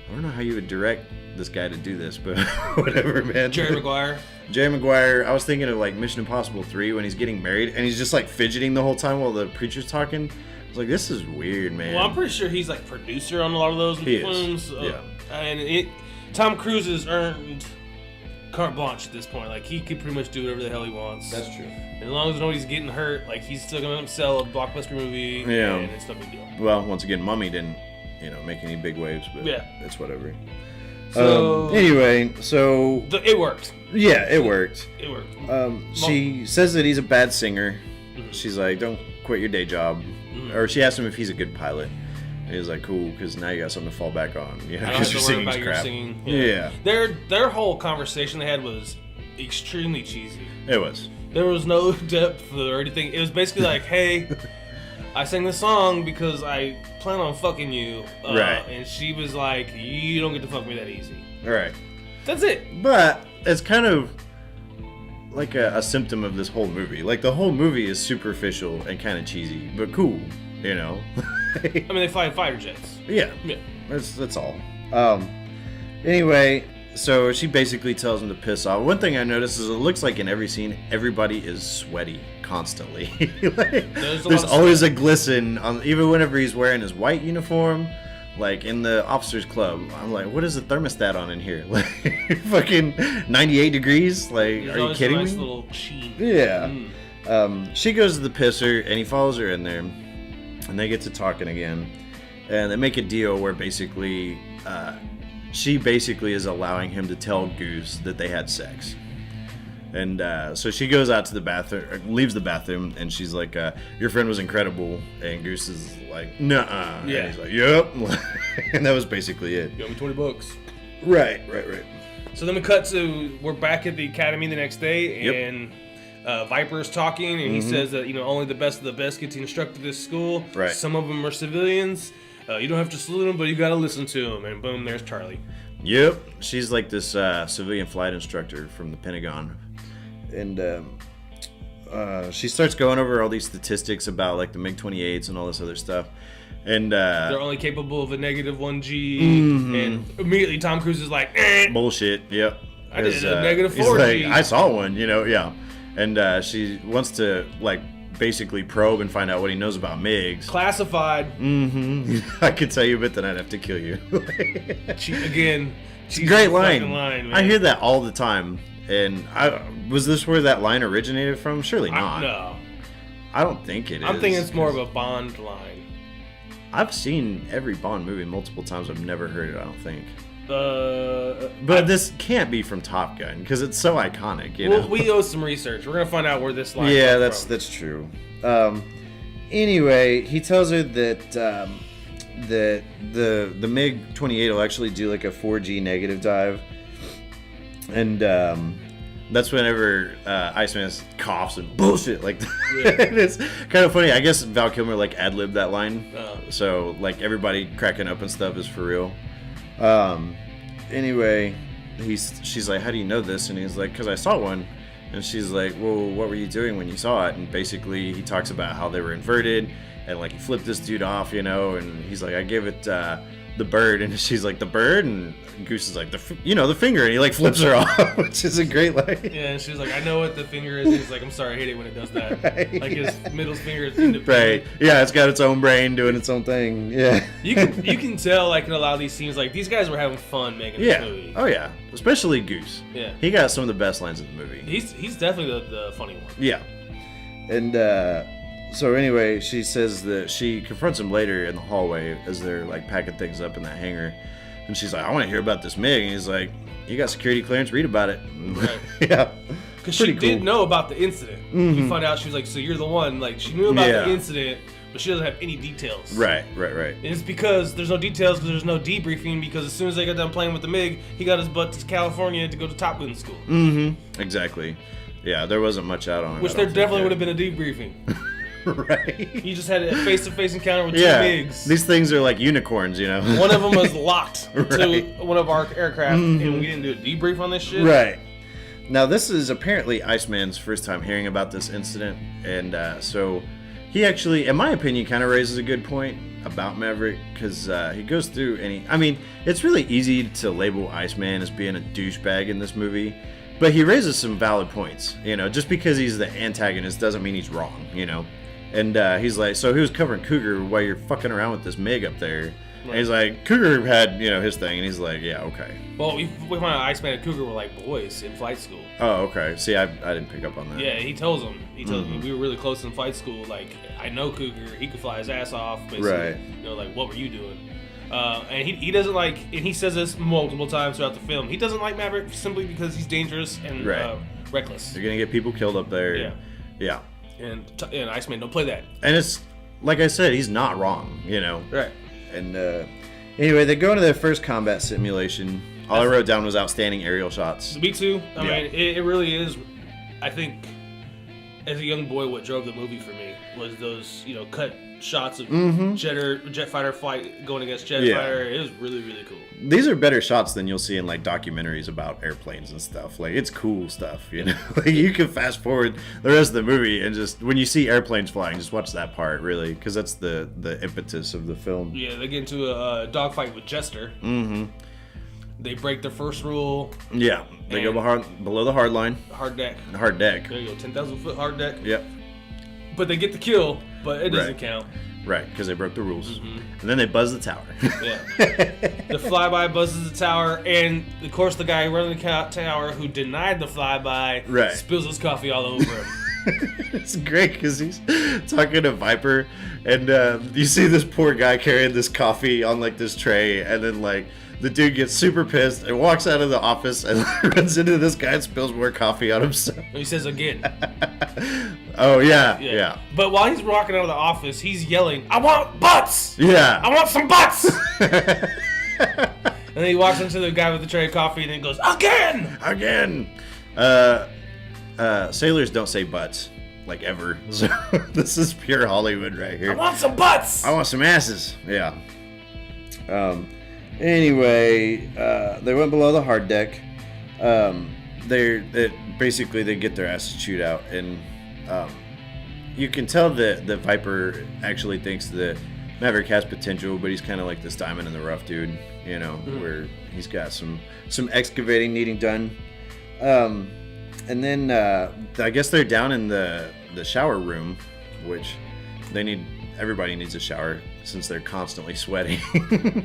I don't know how you would direct this guy to do this, but whatever, man. Jerry Maguire. Jerry Maguire. I was thinking of like Mission Impossible 3 when he's getting married and he's just like fidgeting the whole time while the preacher's talking. I was like, this is weird, man. Well, I'm pretty sure he's like producer on a lot of those films. Yeah. And Tom Cruise has earned carte blanche at this point. Like he could pretty much do whatever the hell he wants. That's true. And as long as nobody's getting hurt, like he's still gonna sell a blockbuster movie. Yeah. And it's no big deal. Well, once again, Mummy didn't, make any big waves, but yeah, it's whatever. So anyway, so it worked. Yeah, it worked. It worked. She says that he's a bad singer. Mm-hmm. She's like, don't quit your day job. Mm-hmm. Or she asked him if he's a good pilot. And he's like, cool, because now you got something to fall back on. Because your singing's crap. Yeah. Their whole conversation they had was extremely cheesy. It was. There was no depth or anything. It was basically like, hey, I sang this song because I plan on fucking you. Right. And she was like, you don't get to fuck me that easy. Right. That's it. But it's kind of like a symptom of this whole movie. Like, the whole movie is superficial and kind of cheesy, but cool, you know? I mean, they fly fighter jets. Yeah. That's all. Anyway, so she basically tells him to piss off. One thing I noticed is it looks like in every scene, everybody is sweaty constantly. Like, there's always a glisten on, even whenever he's wearing his white uniform. Like in the officers club, I'm like, what is the thermostat on in here? Like, fucking 98 degrees? Like, There's are you kidding nice me? Little sheen. Yeah. She goes to the pisser and he follows her in there, and they get to talking again, and they make a deal where basically, she basically is allowing him to tell Goose that they had sex. And so she goes out to the bathroom, leaves the bathroom, and she's like, your friend was incredible. And Goose is like, nuh-uh. Yeah. And he's like, yep. And that was basically it. You owe me $20. Right. So then we cut to, we're back at the academy the next day, Yep. and Viper's talking, and he says that, only the best of the best get to instruct at this school. Right. Some of them are civilians. You don't have to salute them, but you gotta listen to them. And boom, there's Charlie. Yep. She's like this civilian flight instructor from the Pentagon. And she starts going over all these statistics about like the MiG-28s and all this other stuff. And They're only capable of a negative 1G. And immediately Tom Cruise is like, bullshit. Yep. I did a negative he's 4G. like, I saw one, yeah. And she wants to like basically probe and find out what he knows about MiGs. Classified. I could tell you, but then I'd have to kill you. She's Great line. Man. I hear that all the time. And was this where that line originated from? Surely not. No. I don't think it is. I'm thinking it's more of a Bond line. I've seen every Bond movie multiple times. I've never heard it, I don't think. But this can't be from Top Gun because it's so iconic, you well, know? we owe some research. We're gonna find out where this line. Yeah, comes from. that's true. Anyway, he tells her that the MiG-28 will actually do like a 4G negative dive, and that's whenever Iceman coughs and bullshit like that. Yeah. And it's kind of funny. I guess Val Kilmer like ad-libbed that line, Oh. so like everybody cracking up and stuff is for real. Anyway, she's like, how do you know this? And he's like, because I saw one. And she's like, well, what were you doing when you saw it? And basically he talks about how they were inverted and like he flipped this dude off, and he's like, I gave it the bird. And she's like, the bird? And Goose is like, the finger. And he like flips her off, which is a great line. Yeah, and she's like, I know what the finger is. And he's like, I'm sorry, I hate it when it does that. Right. Like his middle finger is independent. Right. Yeah, it's got its own brain doing its own thing. Yeah. You can tell like in a lot of these scenes, like these guys were having fun making this movie. Oh yeah. Especially Goose. Yeah. He got some of the best lines in the movie. He's definitely the funny one. Yeah. And so anyway, she says that she confronts him later in the hallway as they're like packing things up in that hangar. And she's like, I want to hear about this MiG. And he's like, you got security clearance, read about it. Right. Yeah. Because she did know about the incident. You find out she was like, so you're the one. Like she knew about the incident, but she doesn't have any details. Right. And it's because there's no details because there's no debriefing because as soon as they got done playing with the MiG, he got his butt to California to go to Top Gun school. Exactly. Yeah, there wasn't much out on it. Which there definitely would have been a debriefing. Right. You just had a face-to-face encounter with two MiGs. These things are like unicorns, One of them was locked Right. to one of our aircraft, and we didn't do a debrief on this shit. Right. Now, this is apparently Iceman's first time hearing about this incident, and so he actually, in my opinion, kind of raises a good point about Maverick, because he goes through it's really easy to label Iceman as being a douchebag in this movie, but he raises some valid points, just because he's the antagonist doesn't mean he's wrong, And he's like, so he was covering Cougar while you're fucking around with this MiG up there. Right. And he's like, Cougar had, his thing. And he's like, yeah, okay. Well, we found out Iceman and Cougar were like boys in flight school. Oh, okay. See, I didn't pick up on that. Yeah, he tells him. We were really close in flight school. Like, I know Cougar. He could fly his ass off. Basically. Right. Like, what were you doing? And he doesn't like, and he says this multiple times throughout the film. He doesn't like Maverick simply because he's dangerous and reckless. You're going to get people killed up there. Yeah. Yeah. And Iceman, don't play that. And it's, like I said, he's not wrong, Right. And anyway, they go into their first combat simulation. All I wrote down was outstanding aerial shots. Me too. I mean, it really is, I think, as a young boy, what drove the movie for me was those, cut shots of jet fighter fight going against jet Yeah. fighter. It was really, really cool. These are better shots than you'll see in like documentaries about airplanes and stuff. Like it's cool stuff, you know. Like you can fast forward the rest of the movie and just when you see airplanes flying, just watch that part really, because that's the impetus of the film. Yeah, they get into a dogfight with Jester. Mm-hmm. They break their first rule. Yeah, they go below the hard line. Hard deck. Hard deck. There you go, 10,000 foot hard deck. Yep. But they get the kill, but it doesn't Right. count. Right, because they broke the rules. And then they buzz the tower. Yeah. The flyby buzzes the tower, and of course the guy running the tower who denied the flyby Right. spills his coffee all over him. It's great because he's talking to Viper, and you see this poor guy carrying this coffee on like this tray, and then like the dude gets super pissed and walks out of the office and runs into this guy and spills more coffee on himself. And he says again. Oh yeah. But while he's walking out of the office, he's yelling, "I want butts! Yeah. I want some butts!" And then he walks into the guy with the tray of coffee and then goes, "Again!" Sailors don't say butts like ever. So this is pure Hollywood right here. I want some butts! I want some asses. Yeah. Anyway, they went below the hard deck. Basically they get their asses chewed out, and you can tell that the Viper actually thinks that Maverick has potential, but he's kind of like this diamond in the rough dude, you know, where he's got some excavating needing done. And then I guess they're down in the shower room, which everybody needs a shower since they're constantly sweating.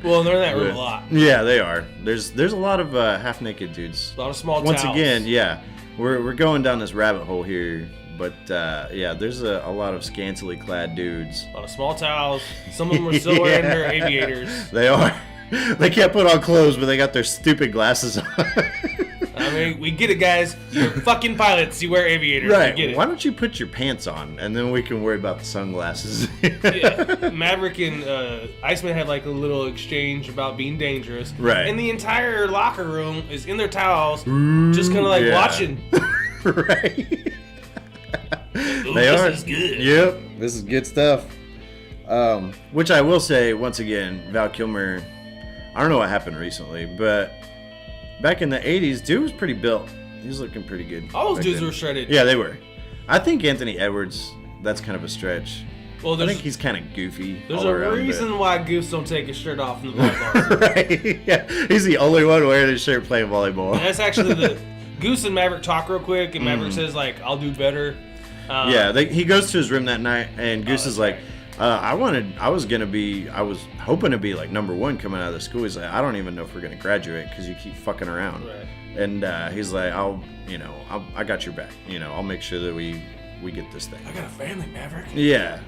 Well, they're in that room a lot. Yeah, they are. There's a lot of half naked dudes. A lot of small Once towels. again, yeah, we're going down this rabbit hole here, but yeah, there's a lot of scantily clad dudes. A lot of small towels. Some of them are still wearing their aviators. They are. They can't put on clothes, but they got their stupid glasses on. I mean, we get it, guys. You're fucking pilots. You wear aviators. Right. We get it. Why don't you put your pants on, and then we can worry about the sunglasses. Yeah. Maverick and Iceman had like a little exchange about being dangerous. Right. And the entire locker room is in their towels, just kind of like yeah. watching. Right. Ooh, They are. This is good. Yep. This is good stuff. Which I will say, once again, Val Kilmer, I don't know what happened recently, but back in the 80s, dude was pretty built. He was looking pretty good. All those back dudes then. were shredded. Yeah, they were. I think Anthony Edwards, that's kind of a stretch. Well, I think he's kind of goofy. there's all a around, reason why Goose don't take his shirt off in the volleyball. but... Right. Yeah. He's the only one wearing his shirt playing volleyball. And that's actually the Goose and Maverick talk real quick, and Maverick says like, "I'll do better." Yeah, he goes to his room that night, and Goose is like, I was hoping to be like number one coming out of the school. He's like, I don't even know if we're gonna graduate because you keep fucking around. Right. And he's like, I got your back. You know, I'll make sure that we get this thing. I got a family, Maverick. Yeah.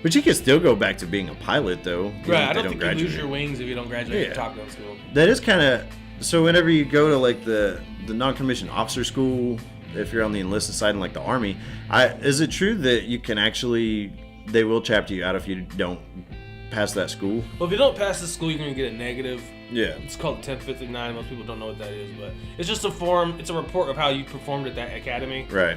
But you can still go back to being a pilot, though. even Right. if I they don't think you lose your wings if you don't graduate Yeah. from Top Gun school. That is kind of so. Whenever you go to like the non-commissioned officer school, if you're on the enlisted side in like the Army, is it true that you can actually they will chapter you out if you don't pass that school? Well, if you don't pass the school, you're gonna get a negative. Yeah. It's called 1059. Most people don't know what that is, but it's just a form. It's a report of how you performed at that academy. Right.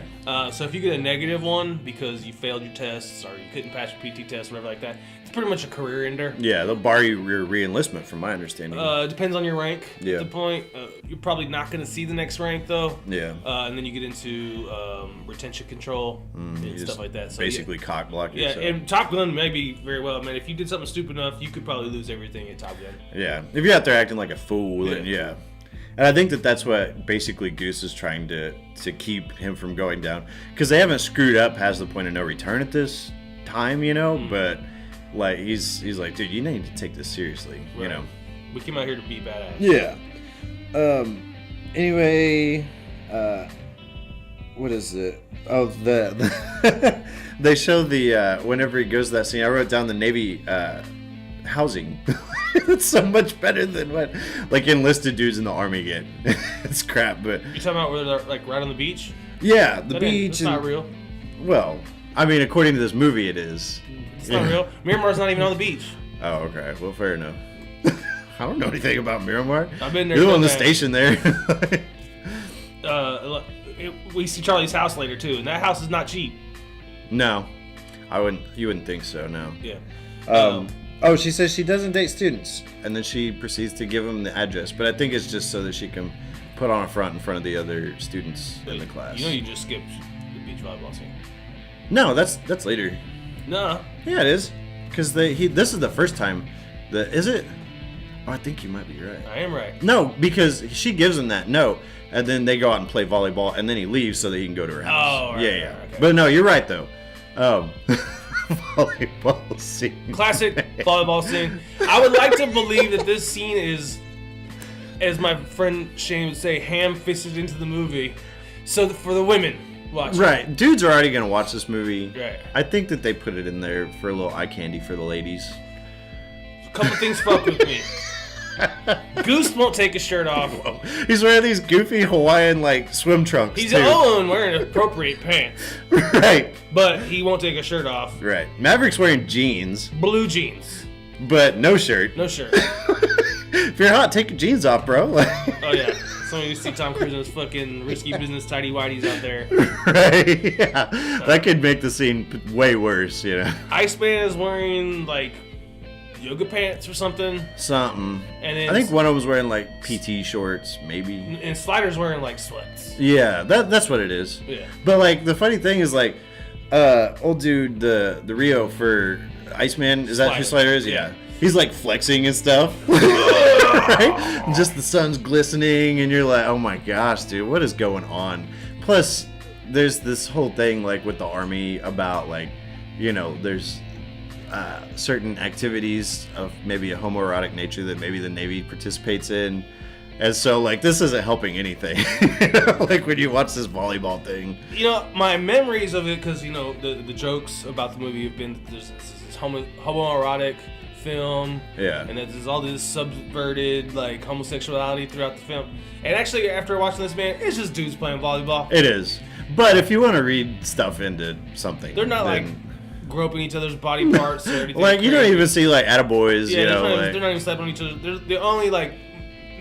So if you get a negative one because you failed your tests or you couldn't pass your PT test, whatever like that, it's pretty much a career ender. Yeah, they'll bar you your re-enlistment, from my understanding. Depends on your rank. Yeah. At the point, you're probably not going to see the next rank though. Yeah. And then you get into retention control and You stuff just like that. So basically cock block yeah, yourself. and Top Gun maybe very well. Man, if you did something stupid enough, you could probably lose everything at Top Gun. Yeah, if you're out there acting like a fool, then Yeah. yeah. And I think that's what basically Goose is trying to keep him from going down, because they haven't screwed up past the point of no return at this time, you know. But like he's like, dude, you need to take this seriously, you Right. know. We came out here to be badass. Yeah. Anyway, what is it? Oh, the they show the whenever he goes to that scene. I wrote down the Navy housing. It's so much better than what like enlisted dudes in the Army get. It's crap, but You talking about where they're like right on the beach? yeah, the That ain't- beach. It's not real. Well, I mean, according to this movie, it is. It's not real. Miramar's not even on the beach. Oh, okay. Well, fair enough. I don't know anything about Miramar. I've been there. You're the one done that's that. stationed there. We see Charlie's house later too, and that house is not cheap. No. You wouldn't think so, no. Yeah. Oh, she says she doesn't date students, and then she proceeds to give them the address. But I think it's just so that she can put on a front in front of the other students in the class. You know, you just skipped the beach volleyball scene. No, that's later. No. Yeah, it is. Because this is the first time. Is it? Oh, I think you might be right. I am right. No, because she gives him that note, and then they go out and play volleyball, and then he leaves so that he can go to her house. Oh, right. Yeah. Right, okay. But no, you're right though. Volleyball scene. Classic volleyball scene. I would like to believe that this scene is, as my friend Shane would say, ham-fisted into the movie. So for the women watching. Right. Dudes are already going to watch this movie. Right. I think that they put it in there for a little eye candy for the ladies. A couple things fuck with me. Goose won't take his shirt off. He's wearing these goofy Hawaiian like swim trunks. He's too. wearing appropriate pants. Right. But he won't take his shirt off. Right. Maverick's wearing jeans, Blue jeans. but no shirt. No shirt. If you're hot, take your jeans off, bro. Oh yeah. Some of you see Tom Cruise in his fucking risky business tidy whities out there. Right. Yeah. That could make the scene way worse, you know. Iceman is wearing like yoga pants or something. Something. And then I think one of them was wearing like PT shorts, maybe. And Slider's wearing like sweats. Yeah, that's what it is. Yeah. But like the funny thing is like, old dude, the Rio for Iceman, is that who Slider is? Yeah. He's like flexing and stuff. Right? Just the sun's glistening and you're like, oh my gosh, dude, what is going on? Plus, there's this whole thing like with the army about like, you know, there's certain activities of maybe a homoerotic nature that maybe the Navy participates in. And so, like, this isn't helping anything. You know? Like, when you watch this volleyball thing. You know, my memories of it, because, you know, the jokes about the movie have been there's this homoerotic film. Yeah. And there's all this subverted, like, homosexuality throughout the film. And actually, after watching this, man, it's just dudes playing volleyball. It is. But if you want to read stuff into something. They're not, like, groping each other's body parts or anything. Like, you don't even see, like, attaboys, yeah, you know. They're not even slapping on each other. They're the only, like,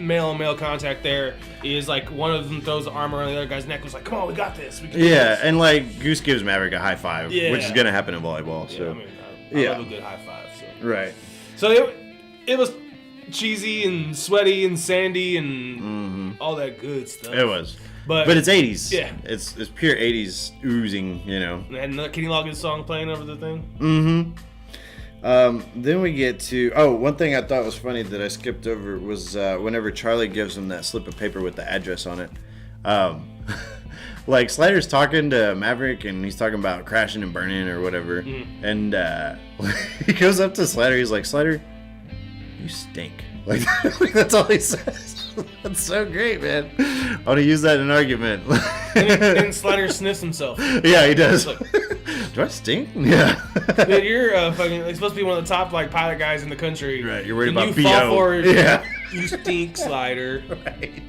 male contact there is like one of them throws the arm around the other guy's neck. Was like, "Come on, we got this." We can do this. And like Goose gives Maverick a high five, Yeah. which is gonna happen in volleyball. So Yeah, I mean, I love a good high five. So. Right. So it was cheesy and sweaty and sandy and all that good stuff. It was, but it's 80s. Yeah, it's pure 80s oozing, you know. And they had another Kenny Loggins song playing over the thing. Mm-hmm. Then we get to one thing I thought was funny that I skipped over was whenever Charlie gives him that slip of paper with the address on it. Like Slider's talking to Maverick and he's talking about crashing and burning or whatever, and he goes up to Slider. He's like, "Slider, you stink." Like that's all he says. That's so great, man. I want to use that in an argument. And Slider sniffs himself. Yeah, he does. Like, do I stink? Yeah. Dude, you're fucking like, supposed to be one of the top like pilot guys in the country. Right. You're worried and about you BO. fall for it. Yeah. You stink, Slider. Right.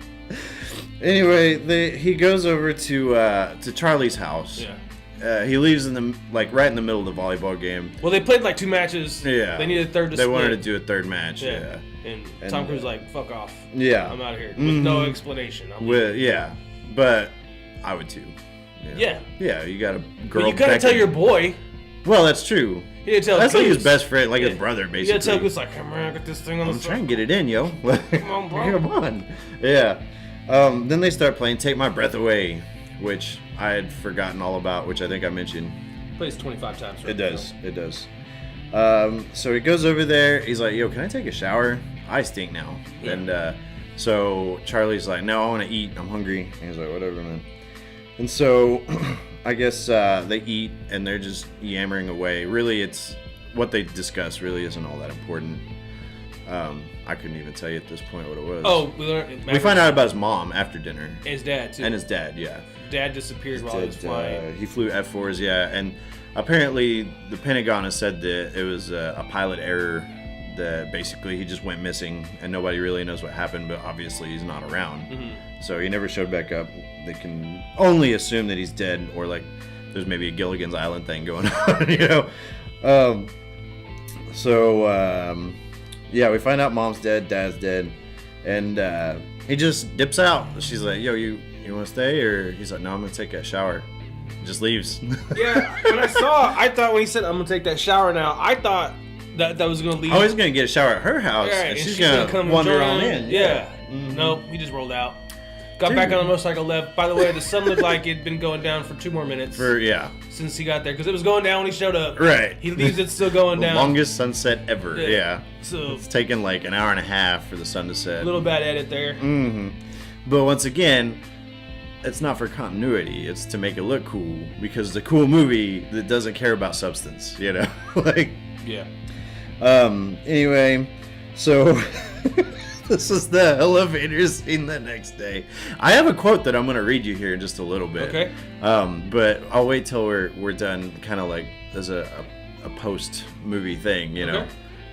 Anyway, he goes over to Charlie's house. Yeah. He leaves in the right in the middle of the volleyball game. Well, they played like 2 matches. Yeah. They needed a third to They split. wanted to do a third match. Yeah. And Tom Cruise like, fuck off. Yeah. I'm out of here. With no explanation. But I would too. You know? Yeah. Yeah, you got a girl. But you gotta tell your boy. Well, that's true. You gotta tell That's like Goose. his best friend, like his brother, basically. You gotta tell Goose like, come on, get this thing on the I'm side. trying to get it in, yo. Come on, bro. Come on. Yeah. Then they start playing Take My Breath Away, which I had forgotten all about, which I think I mentioned. Plays 25 times. It does. It does. So he goes over there. He's like, "Yo, can I take a shower? I stink now." Yeah. And so Charlie's like, "No, I want to eat. I'm hungry." And he's like, "Whatever, man." And so I guess they eat and they're just yammering away. Really, it's what they discuss really isn't all that important. I couldn't even tell you at this point what it was. Oh, we find out about his mom after dinner. And his dad too. And his dad, yeah. Dad disappeared while he was flying. He flew F-4s, yeah, and apparently the Pentagon has said that it was a pilot error, that basically he just went missing and nobody really knows what happened, but obviously he's not around. So he never showed back up. They can only assume that he's dead, or like there's maybe a Gilligan's Island thing going on, you know. Yeah, we find out mom's dead, dad's dead, and he just dips out. She's like, "Yo, you want to stay?" Or he's like, "No, I'm gonna take a shower." just leaves. Yeah, when I thought when he said, I'm going to take that shower now, I thought that was going to leave. Oh, he's going to get a shower at her house, Right, and she's going to come wander join on him. in. Yeah. Mhm. Nope, he just rolled out. Got Dude. back on the motorcycle, left. By the way, the sun looked like it'd been going down for 2 more minutes since he got there, because it was going down when he showed up. Right. He leaves it still going The down. longest sunset ever. Yeah. So It's taken like an hour and a half for the sun to set. a little bad edit there. Mm-hmm. But once again, it's not for continuity. It's to make it look cool, because it's a cool movie that doesn't care about substance, you know? Like, Yeah. anyway, so this is the elevator scene the next day. I have a quote that I'm going to read you here in just a little bit. Okay. But I'll wait till we're done, kind of like as a post movie thing, you know?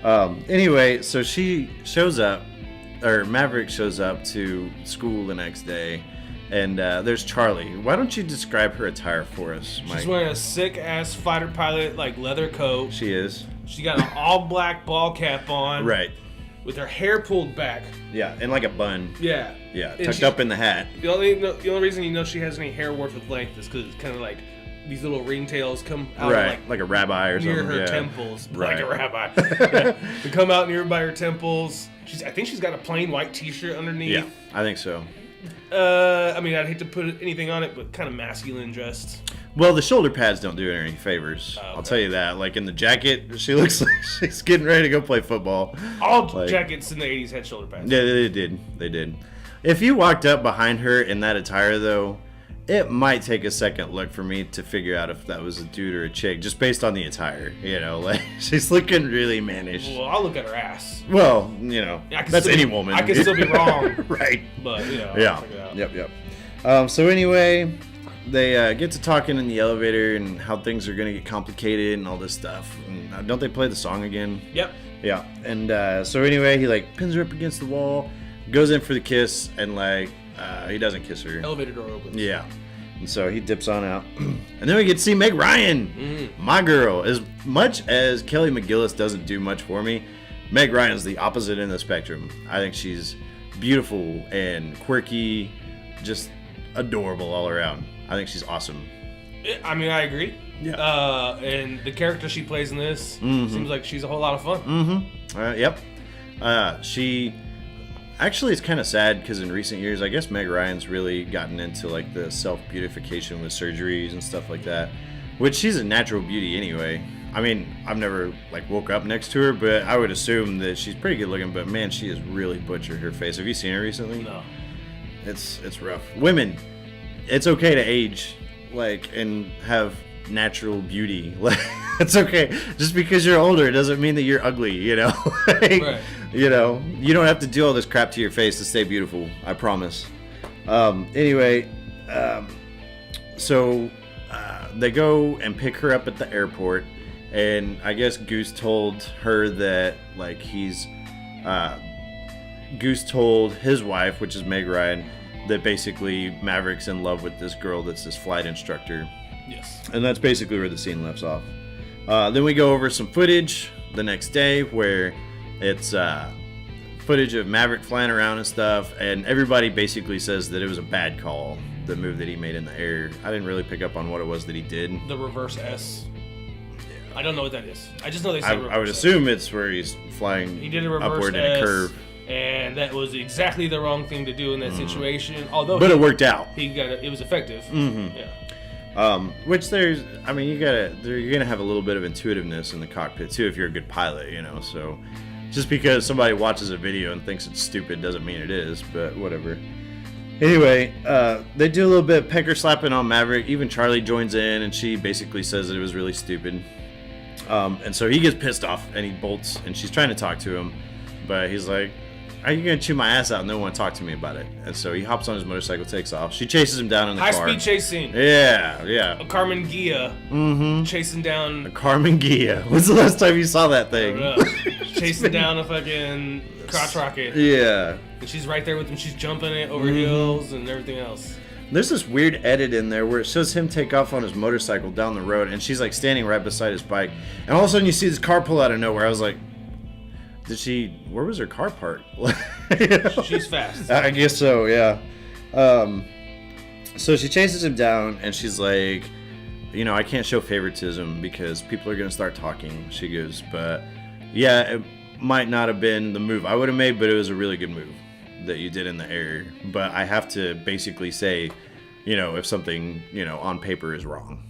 Okay. Anyway, so she shows up, or Maverick shows up to school the next day, and there's Charlie. Why don't you describe her attire for us, Mike? She's wearing a sick ass fighter pilot like leather coat. She is. She got an all black ball cap on. Right. With her hair pulled back. Yeah, and like a bun. Yeah. Yeah, And tucked she- up in the hat. The only reason you know she has any hair worth of length is because it's kind of like these little ringtails come out Right, of like a rabbi or near something. her yeah. temples, Right. like a rabbi. Yeah. They come out near by her temples. I think she's got a plain white T-shirt underneath. Yeah, I think so. I mean, I'd hate to put anything on it, but kind of masculine dressed. Well, the shoulder pads don't do her any favors. Oh, okay. I'll tell you that. Like in the jacket, she looks like she's getting ready to go play football. All Like- jackets in the 80s had shoulder pads. Yeah, they did. They did. If you walked up behind her in that attire, though, it might take a second look for me to figure out if that was a dude or a chick, just based on the attire. You know, like she's looking really mannish. Well, I'll look at her ass. Well, you know, I can that's still any be- woman. I can still be wrong. Right. But, you know, I'll Yeah. figure it out. Yep. So anyway, they get to talking in the elevator and how things are gonna get complicated and all this stuff. And, don't they play the song again? Yep. Yeah. And so anyway, he like pins her up against the wall, goes in for the kiss, and like he doesn't kiss her. Elevator door opens. Yeah. And so he dips on out. And then we get to see Meg Ryan, my girl. As much as Kelly McGillis doesn't do much for me, Meg Ryan's the opposite end of the spectrum. I think she's beautiful and quirky, just adorable all around. I think she's awesome. I mean, I agree. Yeah. And the character she plays in this seems like she's a whole lot of fun. Yep. She... Actually, it's kind of sad because in recent years, I guess Meg Ryan's really gotten into like the self-beautification with surgeries and stuff like that, which she's a natural beauty anyway. I mean, I've never like woke up next to her, but I would assume that she's pretty good looking. But man, she has really butchered her face. Have you seen her recently? No. It's rough. Women, it's okay to age, like, and have natural beauty. Like, it's okay. Just because you're older doesn't mean that you're ugly, you know? Like, Right. you know, you don't have to do all this crap to your face to stay beautiful. I promise. Anyway, so they go and pick her up at the airport, and I guess Goose told her that like Goose told his wife, which is Meg Ryan, that basically Maverick's in love with this girl that's this flight instructor. Yes. And that's basically where the scene left off. Then we go over some footage the next day where it's footage of Maverick flying around and stuff, and everybody basically says that it was a bad call, the move that he made in the air. I didn't really pick up on what it was that he did. The reverse S. I don't know what that is. I just know they say reverse I would S. assume it's where he's flying He did a reverse upward in S, a curve. and that was exactly the wrong thing to do in that situation. Although, But it worked out. it was effective. Mm-hmm. Yeah. Which you're gonna have a little bit of intuitiveness in the cockpit too if you're a good pilot, you know. So just because somebody watches a video and thinks it's stupid doesn't mean it is, but whatever. Anyway, they do a little bit of pecker slapping on Maverick. Even Charlie joins in, and she basically says that it was really stupid. And so he gets pissed off and he bolts, and she's trying to talk to him, but he's like, "Are you gonna chew my ass out and then want to talk to me about it?" And so he hops on his motorcycle, takes off. She chases him down in the car. High speed chase scene. Yeah. A Carmen Gia chasing down. Carmen Gia. When's the last time you saw that thing? Chasing down a fucking crotch rocket. Yeah. And she's right there with him. She's jumping it over hills and everything else. There's this weird edit in there where it shows him take off on his motorcycle down the road, and she's like standing right beside his bike, and all of a sudden you see this car pull out of nowhere. I was like, where was her car parked? You know? She's fast. I guess so, yeah. So she chases him down, and she's like, I can't show favoritism because people are gonna start talking. She goes, but yeah, it might not have been the move I would have made, but it was a really good move that you did in the air. But I have to basically say, if something, on paper is wrong.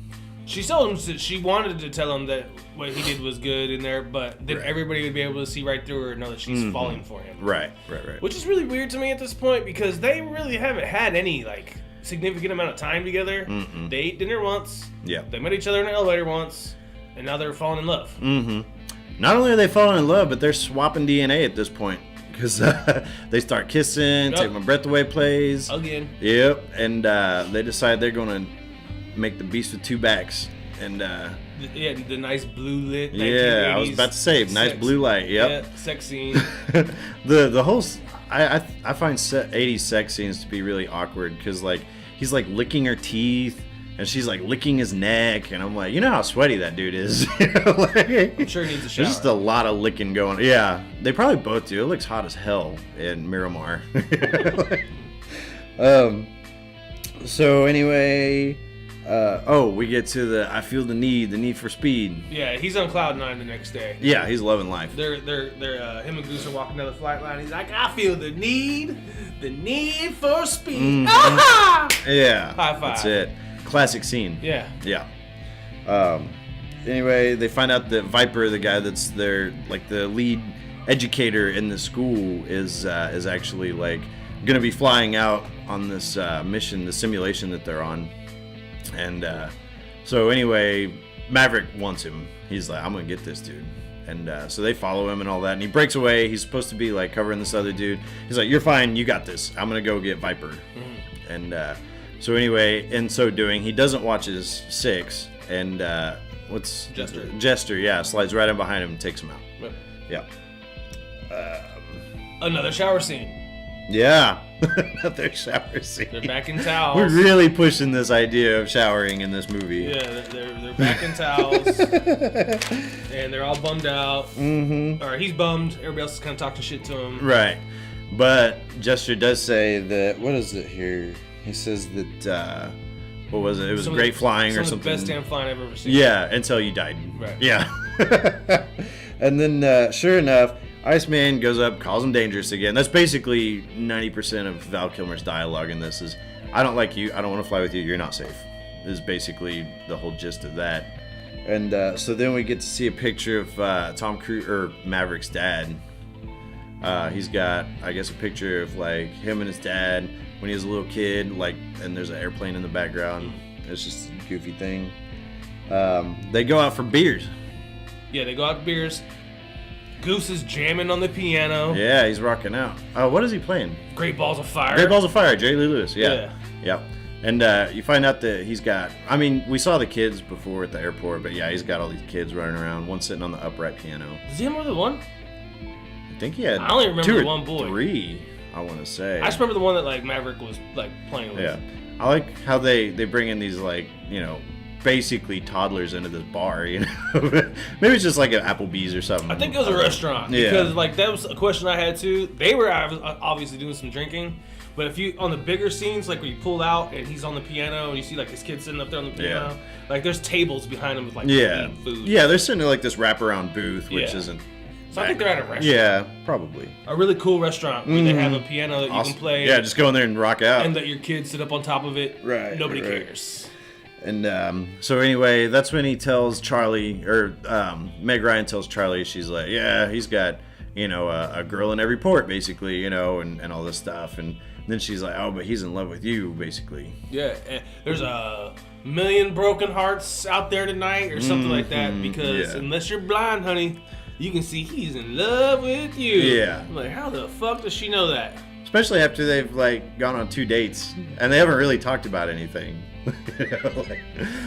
She told him that she wanted to tell him that what he did was good in there, but then Right. everybody would be able to see right through her and know that she's falling for him. Right. Which is really weird to me at this point because they really haven't had any significant amount of time together. Mm-mm. They ate dinner once. Yeah. They met each other in an elevator once, and now they're falling in love. Mm-hmm. Not only are they falling in love, but they're swapping DNA at this point because they start kissing. Yep. Take My Breath Away plays. Again. Yep, and they decide they're gonna make the beast with two backs, and The nice blue lit. yeah, I was about to say nice blue light. Yep. Yeah, sex scene. the whole I find 80s sex scenes to be really awkward because he's licking her teeth and she's licking his neck, and I'm like, you know how sweaty that dude is. I'm sure he needs a shower. There's just a lot of licking going. Yeah, they probably both do. It looks hot as hell in Miramar. So anyway, we get to I feel the need for speed. Yeah, he's on cloud 9 the next day. Yeah, he's loving life. They're him and Goose are walking down the flight line. He's like, I feel the need for speed. Ah! Yeah, High five. that's it. Classic scene. Yeah. Yeah. Anyway, they find out that Viper, the guy that's their the lead educator in the school, is actually gonna be flying out on this mission, the simulation that they're on. And so anyway, Maverick wants him. He's like, I'm gonna get this dude. And so they follow him and all that, and he breaks away. He's supposed to be covering this other dude. He's like, you're fine, you got this. I'm gonna go get Viper. Mm-hmm. And so anyway, in so doing, he doesn't watch his 6, and what's Jester, yeah, slides right in behind him and takes him out. Yep. Yeah. Another shower scene. Yeah. Another shower scene. They're back in towels. We're really pushing this idea of showering in this movie. Yeah, they're back in towels. And they're all bummed out. Mm-hmm. Or he's bummed. Everybody else is kind of talking shit to him. Right. But Jester does say that, what is it here? He says that, what was it? It was great flying or something. The best damn flying I've ever seen. Yeah, until you died. Right. Yeah. And then, sure enough, Iceman goes up, calls him dangerous again. That's basically 90% of Val Kilmer's dialogue in this is, I don't like you, I don't want to fly with you, you're not safe. Is basically the whole gist of that. And so then we get to see a picture of Tom Cruise, or Maverick's dad. He's got, I guess, a picture of him and his dad when he was a little kid, and there's an airplane in the background. It's just a goofy thing. They go out for beers. Yeah, they go out for beers. Goose is jamming on the piano. Yeah, he's rocking out. What is he playing? Great Balls of Fire. Great Balls of Fire, Jerry Lee Lewis. Yeah. Yep. And you find out that he's got, we saw the kids before at the airport, but yeah, he's got all these kids running around, one sitting on the upright piano. Does he have more than one? I think he had I only remember 2 or one boy. 3, I want to say. I just remember the one that Maverick was playing with. Yeah. I like how they bring in these basically toddlers into this bar, Maybe it's just an Applebee's or something. I think it was a restaurant. Yeah. Because that was a question I had too. They were obviously doing some drinking. But if you, on the bigger scenes, where you pull out and he's on the piano and you see his kid sitting up there on the piano, there's tables behind him with eating food. Yeah, they're sitting in this wraparound booth, which isn't. So I think they're at a restaurant. Yeah, probably. A really cool restaurant where they have a piano that you can play. Yeah, just go in there and rock out. And that your kids sit up on top of it. Right. Nobody right. cares. And so anyway, that's when he tells Charlie, or Meg Ryan tells Charlie, she's like, yeah, he's got, a girl in every port, basically, and all this stuff. And then she's like, oh, but he's in love with you, basically. Yeah, and there's a million broken hearts out there tonight or something like that, because unless you're blind, honey, you can see he's in love with you. Yeah. I'm like, how the fuck does she know that? Especially after they've gone on 2 dates and they haven't really talked about anything.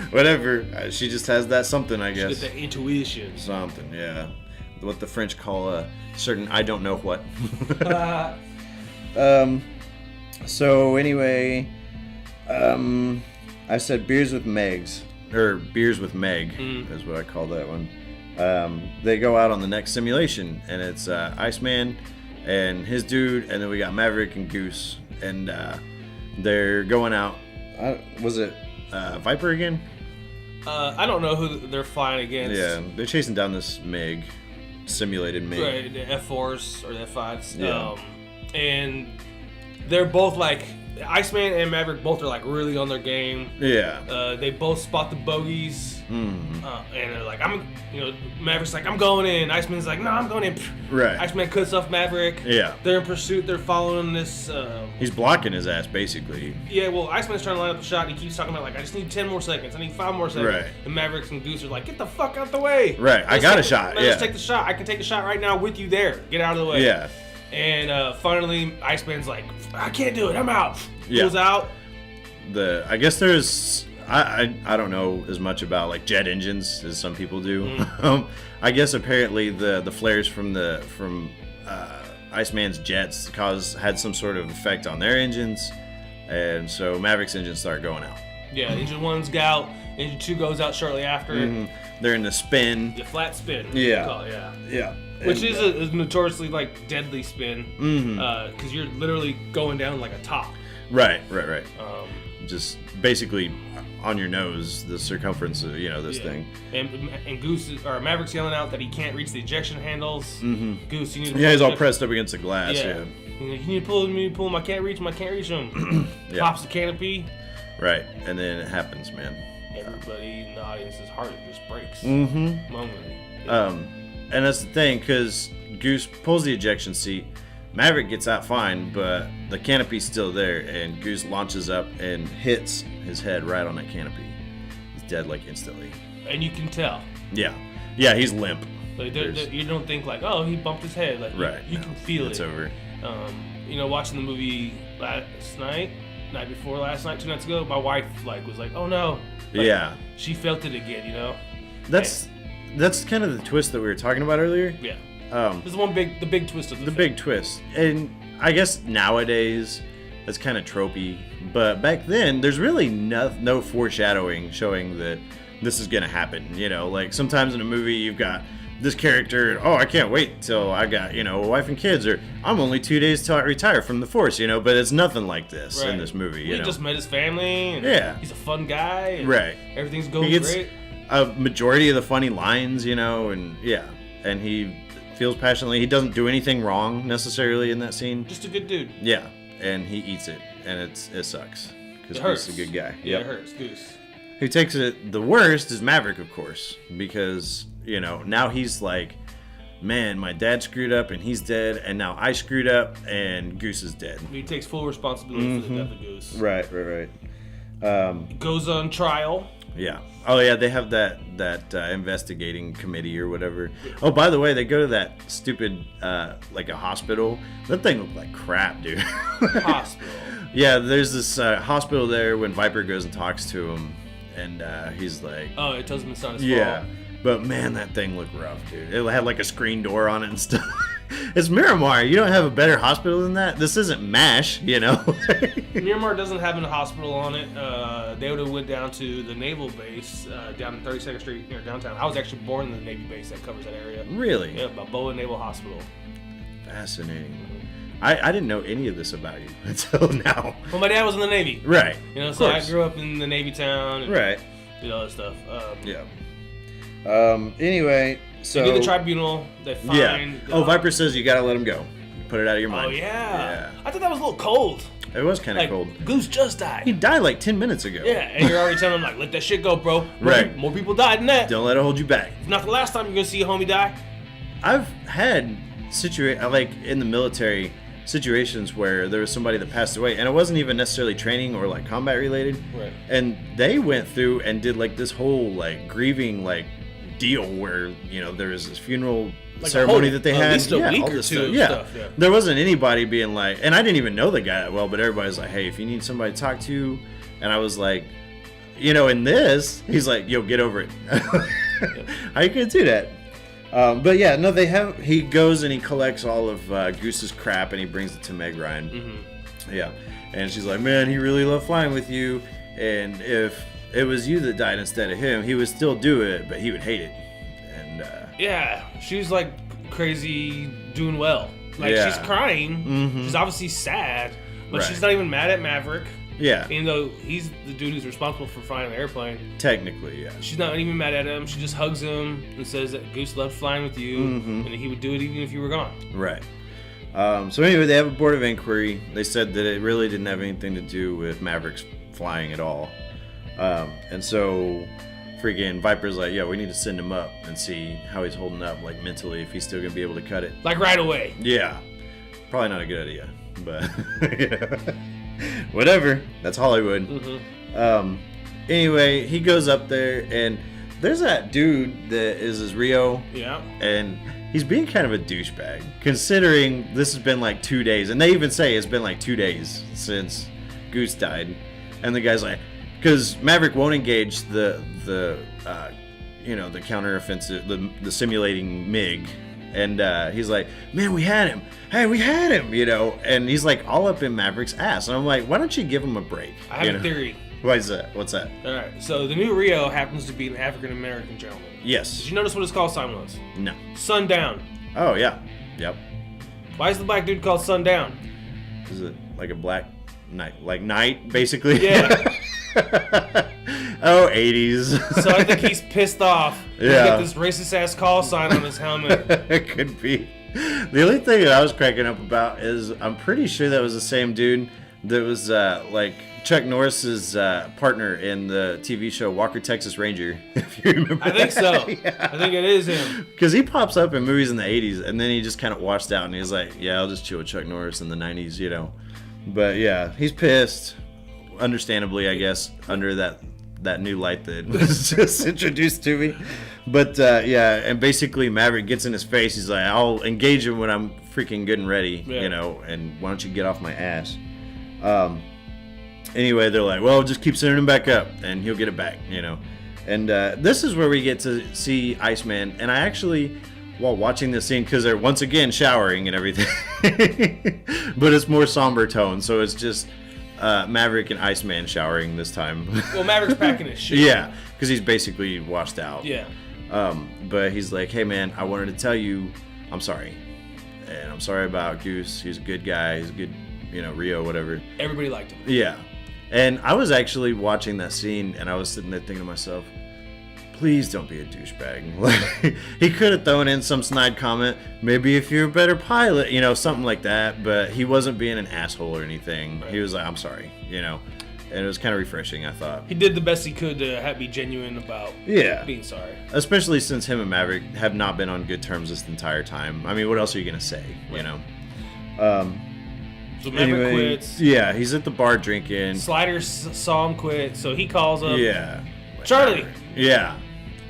Whatever. She just has that something, I guess. She got that intuition. Something, yeah. What the French call a certain I don't know what. So anyway, I said beers with Megs, or beers with Meg is what I call that one. They go out on the next simulation, and it's Iceman and his dude, and then we got Maverick and Goose, and they're going out. Was it Viper again? I don't know who they're flying against. Yeah, they're chasing down this MiG, simulated MiG. Right, the F4s or the F5s. Yeah. And they're both like, Iceman and Maverick both are like really on their game. Yeah. They both spot the bogeys. Mm. And they're like, Maverick's like, I'm going in. Iceman's like, no, I'm going in. Right. Iceman cuts off Maverick. Yeah. They're in pursuit. They're following this. He's blocking his ass, basically. Yeah, well, Iceman's trying to line up the shot, and he keeps talking about, like, I just need 10 more seconds. I need 5 more seconds. Right. And Mavericks and Goose are like, get the fuck out the way. Right, I got a shot, Let's just take the shot. I can take the shot right now with you there. Get out of the way. Yeah. And finally, Iceman's like, I can't do it. I'm out. Yeah. Pulls out. I guess there's... I don't know as much about like jet engines as some people do. I guess apparently the flares from Iceman's jets had some sort of effect on their engines, and so Maverick's engines start going out. Yeah, engine 1's out. Engine 2 goes out shortly after. Mm-hmm. They're in the spin. The flat spin. Yeah. Call it, yeah. Yeah. Which is a notoriously like deadly spin, because you're literally going down like a top. Right. Just basically on your nose, the circumference of this thing. And Maverick's yelling out that he can't reach the ejection handles. Goose, you need to he's all pressed up against the glass. Yeah. You need to pull him. I can't reach him. Yeah. Pops the canopy. Right, and then it happens, man. Everybody in the audience's heart just breaks. Momently. And that's the thing, because Goose pulls the ejection seat. Maverick gets out fine, but the canopy's still there, and Goose launches up and hits his head right on that canopy. He's dead like instantly. And you can tell. Yeah, he's limp. Like you don't think like, oh, he bumped his head. Like you can feel it. It's over. Watching the movie night before last night, 2 nights ago, my wife was like, oh no. Yeah. She felt it again. That's kind of the twist that we were talking about earlier. Yeah. This is the big twist of the film. Big twist. And I guess nowadays that's kind of tropey, but back then there's really no foreshadowing showing that this is going to happen. Like sometimes in a movie you've got this character, I can't wait till I got, a wife and kids, or I'm only 2 days till I retire from the force, but it's nothing like this in this movie. He just met his family, and he's a fun guy, and everything's going great. A majority of the funny lines, and he feels passionately. He doesn't do anything wrong necessarily in that scene. Just a good dude. Yeah, and he eats it, and it sucks because Goose is a good guy. Yeah, it hurts, Goose. Who takes it the worst is Maverick, of course, because now he's like, man, my dad screwed up and he's dead, and now I screwed up and Goose is dead. He takes full responsibility for the death of Goose. Right. Goes on trial. Yeah. Oh yeah, they have that investigating committee or whatever. Oh, by the way, they go to that stupid like a hospital. That thing looked like crap, dude. Hospital. Yeah, there's this hospital there when Viper goes and talks to him, and he's like, oh, it tells him it's not his fault. But man, that thing looked rough, dude. It had like a screen door on it and stuff. It's Miramar. You don't have a better hospital than that. This isn't MASH, Miramar doesn't have a hospital on it. They would have went down to the naval base down in 32nd Street near downtown. I was actually born in the Navy base that covers that area. Really? Yeah, Balboa Naval Hospital. Fascinating. I didn't know any of this about you until now. Well, my dad was in the Navy. Right. So I grew up in the Navy town. And right. Did all that stuff. Anyway, so they do the tribunal. They find. Yeah. Viper says you gotta let him go. Put it out of your mind. Oh yeah. I thought that was a little cold. It was kind of cold. Goose just died. He died like 10 minutes ago. Yeah, and you're already telling him let that shit go, bro. More people died than that. Don't let it hold you back. It's not the last time you're gonna see a homie die. I've had like in the military situations where there was somebody that passed away, and it wasn't even necessarily training or like combat related. Right. And they went through and did like this whole like grieving deal where there was this funeral ceremony that they had. At least a week or two. Stuff, yeah. There wasn't anybody being like, and I didn't even know the guy that well, but everybody's like, hey, if you need somebody to talk to, and I was like, in this, he's like, yo, get over it. How you gonna do that? But yeah, no, he goes and he collects all of Goose's crap and he brings it to Meg Ryan. Mm-hmm. Yeah, and she's like, man, he really loved flying with you, and if it was you that died instead of him, he would still do it, but he would hate it. And yeah, she's like crazy doing well. She's crying. Mm-hmm. She's obviously sad, but she's not even mad at Maverick. Yeah. Even though he's the dude who's responsible for flying the airplane. Technically, yeah. She's not even mad at him. She just hugs him and says that Goose loved flying with you, and he would do it even if you were gone. Right. So anyway, they have a board of inquiry. They said that it really didn't have anything to do with Maverick's flying at all. And so freaking Viper's like, yeah, we need to send him up and see how he's holding up, like mentally, if he's still gonna be able to cut it. Like right away. Yeah. Probably not a good idea, but whatever. That's Hollywood. Anyway, he goes up there, and there's that dude that is Rio. Yeah. And he's being kind of a douchebag, considering this has been like 2 days, and they even say it's been like 2 days since Goose died, and the guy's like, because Maverick won't engage the counteroffensive, the simulating MiG, and he's like, man, we had him. Hey, we had him, and he's like all up in Maverick's ass, and I'm like, why don't you give him a break? I have a theory. Why is that? What's that? All right, so the new Rio happens to be an African-American gentleman. Yes. Did you notice what his call sign was? No. Sundown. Oh, yeah. Yep. Why is the black dude called Sundown? Is it like a black night? Like night, basically? Yeah. Oh, 80s. So I think he's pissed off. Yeah. He got this racist-ass call sign on his helmet. It could be. The only thing that I was cracking up about is I'm pretty sure that was the same dude that was like Chuck Norris's partner in the TV show Walker, Texas Ranger, if you remember. I think so. Yeah. I think it is him. Because he pops up in movies in the 80s, and then he just kind of washed out, and he's like, yeah, I'll just chill with Chuck Norris in the 90s, But yeah, he's pissed, understandably, I guess, under that new light that was just introduced to me. But yeah, and basically Maverick gets in his face. He's like, I'll engage him when I'm freaking good and ready, and why don't you get off my ass? Anyway, they're like, well, just keep sending him back up, and he'll get it back, And this is where we get to see Iceman. And I actually, while watching this scene, because they're once again showering and everything, but it's more somber tone, so it's just Maverick and Iceman showering this time. Well, Maverick's packing his shit. Yeah, because he's basically washed out. Yeah. But he's like, hey man, I wanted to tell you I'm sorry. And I'm sorry about Goose. He's a good guy. He's a good, Rio, whatever. Everybody liked him. Yeah. And I was actually watching that scene, and I was sitting there thinking to myself, please don't be a douchebag. Like, he could have thrown in some snide comment, maybe if you're a better pilot, something like that, but he wasn't being an asshole or anything. Right. He was like, I'm sorry, and it was kind of refreshing, I thought. He did the best he could to be genuine about being sorry. Especially since him and Maverick have not been on good terms this entire time. I mean, what else are you going to say, So Maverick quits. Yeah, he's at the bar drinking. Sliders saw him quit, so he calls up. Yeah. Charlie. Yeah.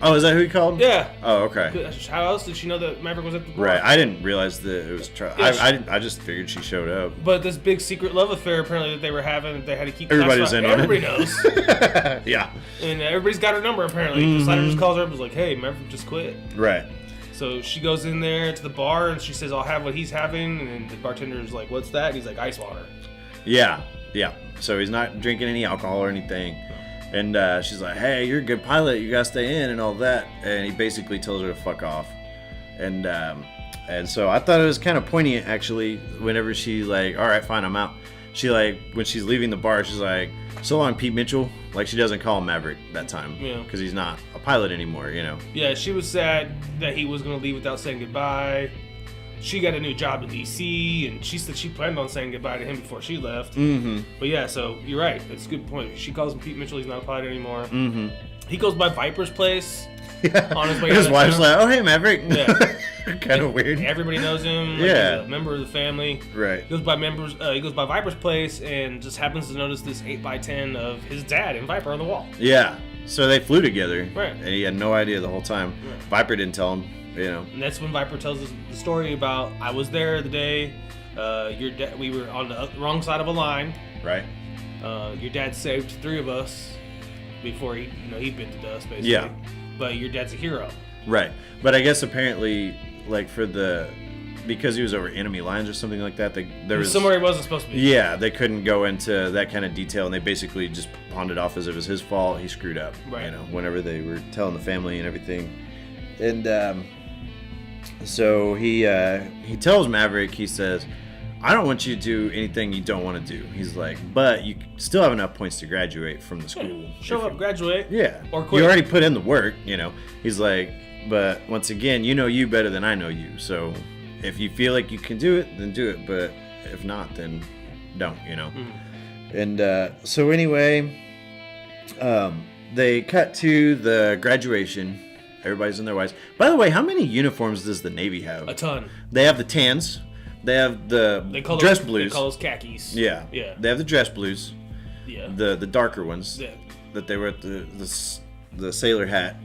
Oh, is that who he called? Yeah. Oh, okay. How else did she know that Maverick was at the bar? Right. I didn't realize that it was Charlie. Yeah, I just figured she showed up. But this big secret love affair apparently that they were having, they had to keep. Everybody's in on it. Everybody knows. Yeah. And everybody's got her number apparently. Mm-hmm. Slider just calls her up and was like, "Hey, Maverick just quit." Right. So she goes in there to the bar and she says, "I'll have what he's having." And the bartender's like, "What's that?" And he's like, "Ice water." Yeah. Yeah. So he's not drinking any alcohol or anything. And she's like, hey, you're a good pilot. You got to stay in and all that. And he basically tells her to fuck off. And so I thought it was kind of poignant, actually, whenever she's like, all right, fine, I'm out. She, like, when she's leaving the bar, she's like, so long, Pete Mitchell. Like, she doesn't call him Maverick that time. Yeah. Because he's not a pilot anymore, Yeah, she was sad that he was going to leave without saying goodbye. She got a new job in D.C., and she said she planned on saying goodbye to him before she left. Mm-hmm. But yeah, so you're right. That's a good point. She calls him Pete Mitchell. He's not a pilot anymore. Mm-hmm. He goes by Viper's place. Yeah. On his way. His wife's like, oh, hey, Maverick. Yeah. Kind of weird. Everybody knows him. Like, yeah. He's a member of the family. Right. He goes by Viper's place and just happens to notice this 8x10 of his dad and Viper on the wall. Yeah. So they flew together. Right. And he had no idea the whole time. Right. Viper didn't tell him. And that's when Viper tells us the story about, I was there the day we were on the wrong side of a line. Right. Your dad saved 3 of us before he bit the dust, basically. Yeah. But your dad's a hero. Right. But I guess apparently, like, because he was over enemy lines or something like that, there was somewhere he wasn't supposed to be. Yeah, they couldn't go into that kind of detail, and they basically just pawned it off as if it was his fault. He screwed up. Right. Whenever they were telling the family and everything. And so he tells Maverick, he says, I don't want you to do anything you don't want to do. He's like, but you still have enough points to graduate from the school. Show up, graduate. Yeah. Or quit. You already put in the work, you know. He's like, but once again, you know you better than I know you. So if you feel like you can do it, then do it. But if not, then don't, you know. And so anyway, they cut to the graduation. Everybody's in their whites. By the way, how many uniforms does the Navy have? A ton. They have the tans. They have the dress blues. They call those khakis. Yeah. Yeah. They have the dress blues. Yeah. The darker ones. Yeah. That they were at the sailor hat,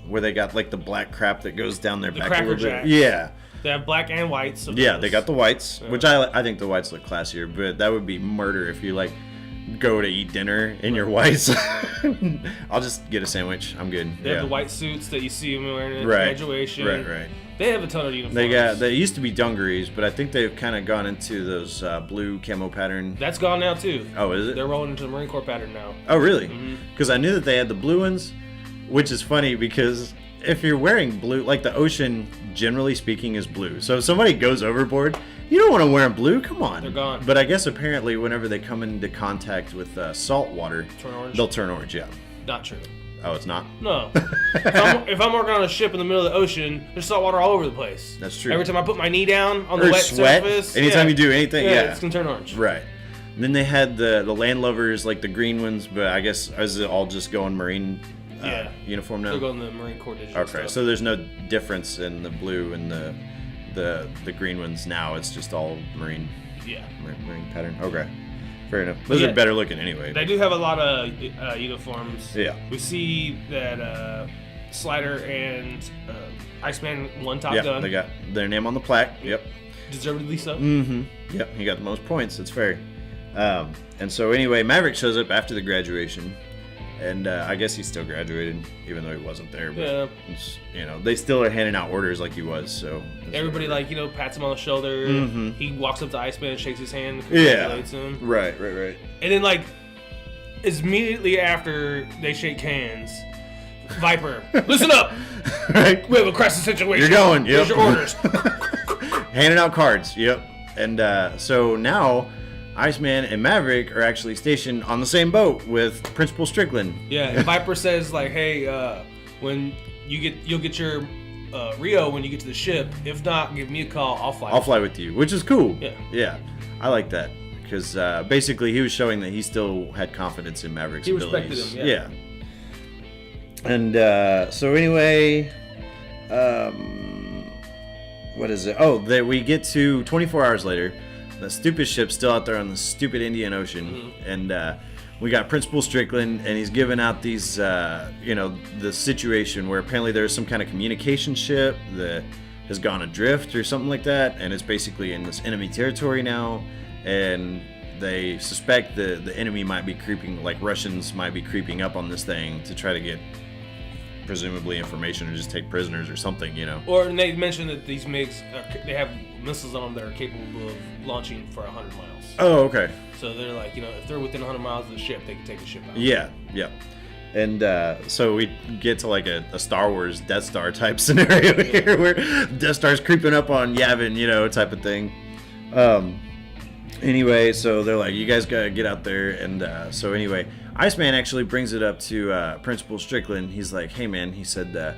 where they got like the black crap that goes down their back a little Cracker bit. Jacks. Yeah. They have black and whites. Yeah, they got the whites, which I think the whites look classier, but that would be murder if you like go to eat dinner in your whites. I'll just get a sandwich. I'm good. They have the white suits that you see them wearing at Right. graduation. Right. They have a ton of uniforms. They used to be dungarees, but I think they've kind of gone into those blue camo pattern. That's gone now too. Oh, is it? They're rolling into the Marine Corps pattern now. Oh, really? Because I knew that they had the blue ones, which is funny because if you're wearing blue, like the ocean, generally speaking, is blue. So if somebody goes overboard, you don't want to wear blue. Come on. They're gone. But I guess apparently whenever they come into contact with salt water, Turn orange? they'll turn orange. Yeah. Not true. Oh, it's not? No. if I'm working on a ship in the middle of the ocean, there's salt water all over the place. That's true. Every time I put my knee down on the Or wet sweat. surface. Anytime you do anything, yeah. It's going to turn orange. Right. And then they had the landlubbers, like the green ones, but I guess is it all just going Marine uniform now? They're going the Marine Corps digital Okay, stuff. so there's no difference in the blue and the green ones now. It's just all Marine. Yeah. Marine pattern. Okay, fair enough. Those are better looking anyway. They do have a lot of uniforms. Yeah. We see that Slider and Iceman won Top Yeah, Gun. they got their name on the plaque. Yep. Deservedly so. Yep, he got the most points. It's fair. And so anyway, Maverick shows up after the graduation, and I guess he still graduated, even though he wasn't there. But Yeah. it's, they still are handing out orders like he was. So Everybody pats him on the shoulder. He walks up to Iceman and shakes his hand. And yeah, congratulates him. right. And then immediately after they shake hands, Viper, listen up. Right. We have a crisis situation. You're going. Here's Yep. your orders. Handing out cards. Yep. And so now Iceman and Maverick are actually stationed on the same boat with Principal Strickland. Yeah, and Viper says hey, when you'll get your Rio when you get to the ship. If not, give me a call. I'll fly with you, which is cool. Yeah. Yeah. I like that because basically he was showing that he still had confidence in Maverick's abilities. He respected him. Yeah. And so anyway, what is it? Oh, we get to 24 hours later. The stupid ship's still out there on the stupid Indian Ocean, and we got Principal Strickland, and he's giving out these, the situation where apparently there's some kind of communication ship that has gone adrift or something like that, and it's basically in this enemy territory now, and they suspect the enemy might be creeping, like Russians might be creeping up on this thing to try to get presumably information or just take prisoners or something, Or they mentioned that these MiGs, they have missiles on them that are capable of launching for 100 miles. Oh, okay. So they're like, if they're within 100 miles of the ship, they can take the ship out. Yeah. And so we get to like a Star Wars Death Star type scenario here where Death Star's creeping up on Yavin, type of thing. Anyway, so they're like, you guys gotta get out there. And so anyway, Iceman actually brings it up to Principal Strickland. He's like, hey man, he said, are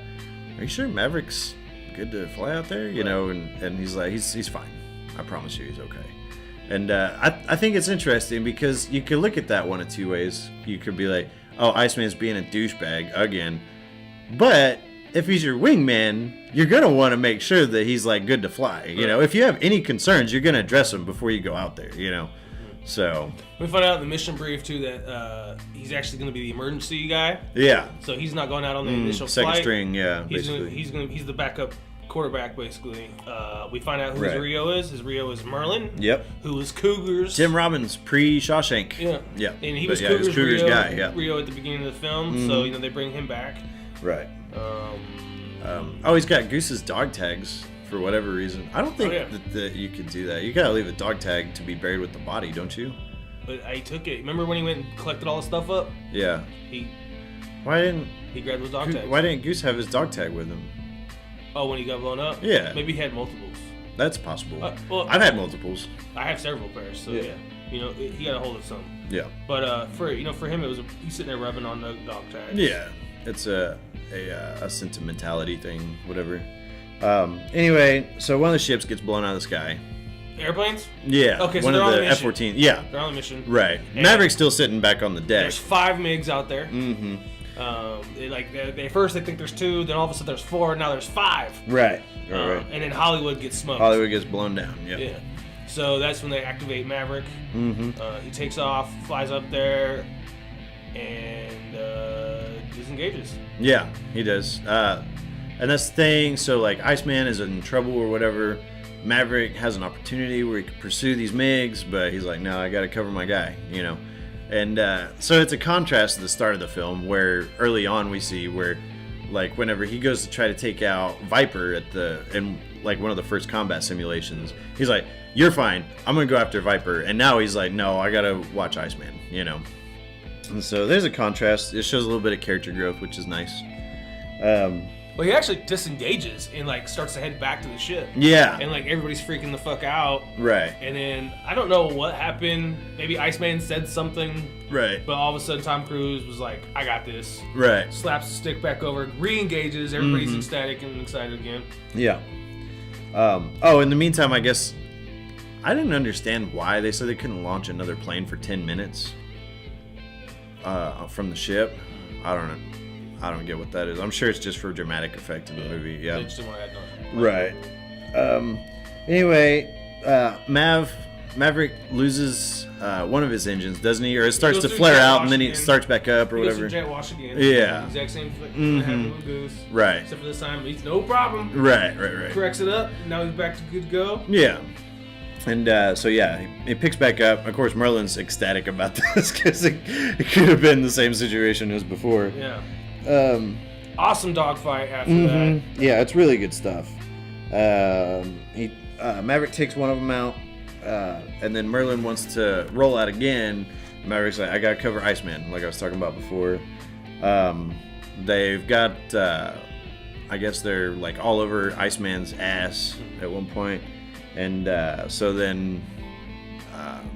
you sure Maverick's good to fly out there? And he's like, he's fine. I promise you he's okay. And I think it's interesting because you could look at that one of two ways. You could be like, oh, Iceman's being a douchebag again. But if he's your wingman, you're going to want to make sure that he's like good to fly. If you have any concerns, you're going to address them before you go out there, So we find out in the mission brief too that he's actually going to be the emergency guy. Yeah. So he's not going out on the initial second flight. string, yeah. He's basically. he's the backup quarterback basically. We find out who his Right. Rio is. His Rio is Merlin. Yep. Who was Cougars. Tim Robbins, pre-Shawshank. Yeah. Yeah. And he But was yeah, he Cougars, Cougars Rio, guy. Yeah. Rio at the beginning of the film. So they bring him back. Right. Um, He's got Goose's dog tags for whatever reason. I don't think that you could do that. You gotta leave a dog tag to be buried with the body, don't you? But I took it. Remember when he went and collected all the stuff up? Yeah. He Why didn't grabbed his dog tag. Why didn't Goose have his dog tag with him? Oh, when he got blown up? Yeah. Maybe he had multiples. That's possible. Well, I've had multiples. I have several pairs, so yeah. You know, he got a hold of some. Yeah. But for him, it was he's sitting there rubbing on the dog tags. Yeah, it's a sentimentality thing, whatever. Anyway, so one of the ships gets blown out of the sky. Airplanes? Yeah. Okay, so one they're of on the the mission. F-14. Yeah. They're on the mission. Right. And Maverick's still sitting back on the deck. There's 5 MiGs out there. Mm-hmm. They first they think there's 2, then all of a sudden there's 4, now there's 5. Right. And then Hollywood gets smoked. Hollywood gets blown down. Yep. Yeah. So that's when they activate Maverick. Mm-hmm. He takes off, flies up there, and disengages. Yeah, he does. And that's the thing. So like, Iceman is in trouble or whatever. Maverick has an opportunity where he could pursue these MiGs, but he's like, no, I got to cover my guy, you know. And so it's a contrast to the start of the film, where early on we see where, like, whenever he goes to try to take out Viper in like one of the first combat simulations, he's like, you're fine, I'm gonna go after Viper. And now he's like, no, I gotta watch Iceman, you know. And so there's a contrast. It shows a little bit of character growth, which is nice. Well, he actually disengages and like starts to head back to the ship. Yeah. And like everybody's freaking the fuck out. Right. And then I don't know what happened. Maybe Iceman said something. Right. But all of a sudden Tom Cruise was like, I got this. Right. Slaps the stick back over, re-engages. Everybody's ecstatic and excited again. Yeah. Oh, in the meantime, I guess I didn't understand why they said they couldn't launch another plane for 10 minutes from the ship. I don't know. I don't get what that is. I'm sure it's just for dramatic effect in the movie. Yeah. They just didn't want to add nothing. Right. Anyway, Maverick loses one of his engines, doesn't he? Or it starts to flare out and then he starts back up or He goes whatever. through jet wash again. Yeah. Exact same thing that happened with Goose. Right. Except for this time, he's no problem. Right. Corrects it up. Now he's back to good to go. Yeah. And so yeah, he picks back up. Of course, Merlin's ecstatic about this because it could have been the same situation as before. Yeah. Awesome dogfight after that. Yeah, it's really good stuff. Maverick takes one of them out, and then Merlin wants to roll out again. Maverick's like, I gotta cover Iceman, like I was talking about before. They've got, I guess they're like all over Iceman's ass at one point. And so then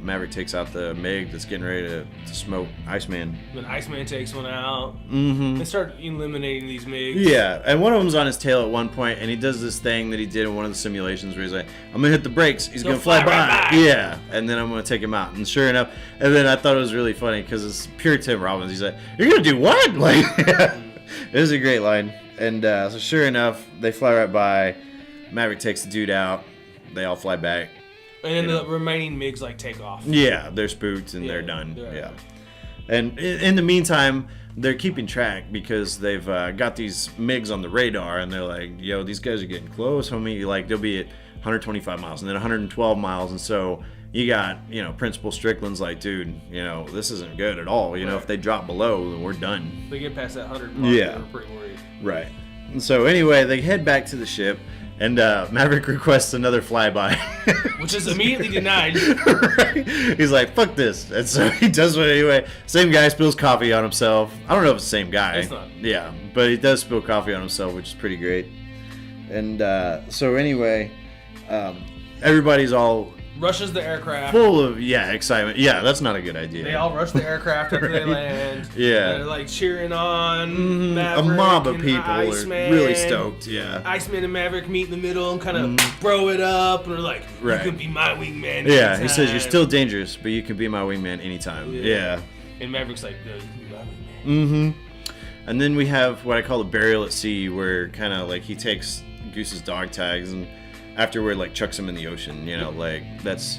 Maverick takes out the MiG that's getting ready to smoke Iceman. Then Iceman takes one out. Mm-hmm. They start eliminating these MiGs. Yeah, and one of them's on his tail at one point, and he does this thing that he did in one of the simulations where he's like, I'm gonna hit the brakes, he's gonna fly by. Right by. Yeah, and then I'm gonna take him out. And sure enough, and then I thought it was really funny because it's pure Tim Robbins. He's like, you're gonna do what? Like, it was a great line. And so sure enough, they fly right by. Maverick takes the dude out. They all fly back. And then the remaining MiGs like take off. Yeah, they're spooked and they're done. Yeah. And in the meantime, they're keeping track because they've got these MiGs on the radar, and they're like, yo, these guys are getting close, homie. Like, they'll be at 125 miles and then 112 miles. And so you got, Principal Strickland's like, dude, this isn't good at all. If they drop below, then we're done. They get past that 100 mark, yeah. They're pretty worried. Right. And so anyway, they head back to the ship. And Maverick requests another flyby. Which is immediately denied. Right? He's like, fuck this. And so he does it anyway. Same guy spills coffee on himself. I don't know if it's the same guy. It's not. Yeah, but he does spill coffee on himself, which is pretty great. And so anyway, everybody's all... Rushes the aircraft. Full of, excitement. Yeah, that's not a good idea. They all rush the aircraft after they land. Yeah. They're like cheering on Maverick. A mob of and people Iceman. are really stoked, yeah. Iceman and Maverick meet in the middle and kind of bro it up. And they're like, you can be my wingman anytime. Yeah, he says, you're still dangerous, but you can be my wingman anytime. Yeah. And Maverick's like, no, you can be my wingman. Mm-hmm. And then we have what I call the burial at sea, where kind of like he takes Goose's dog tags and afterward, like, chucks him in the ocean, like,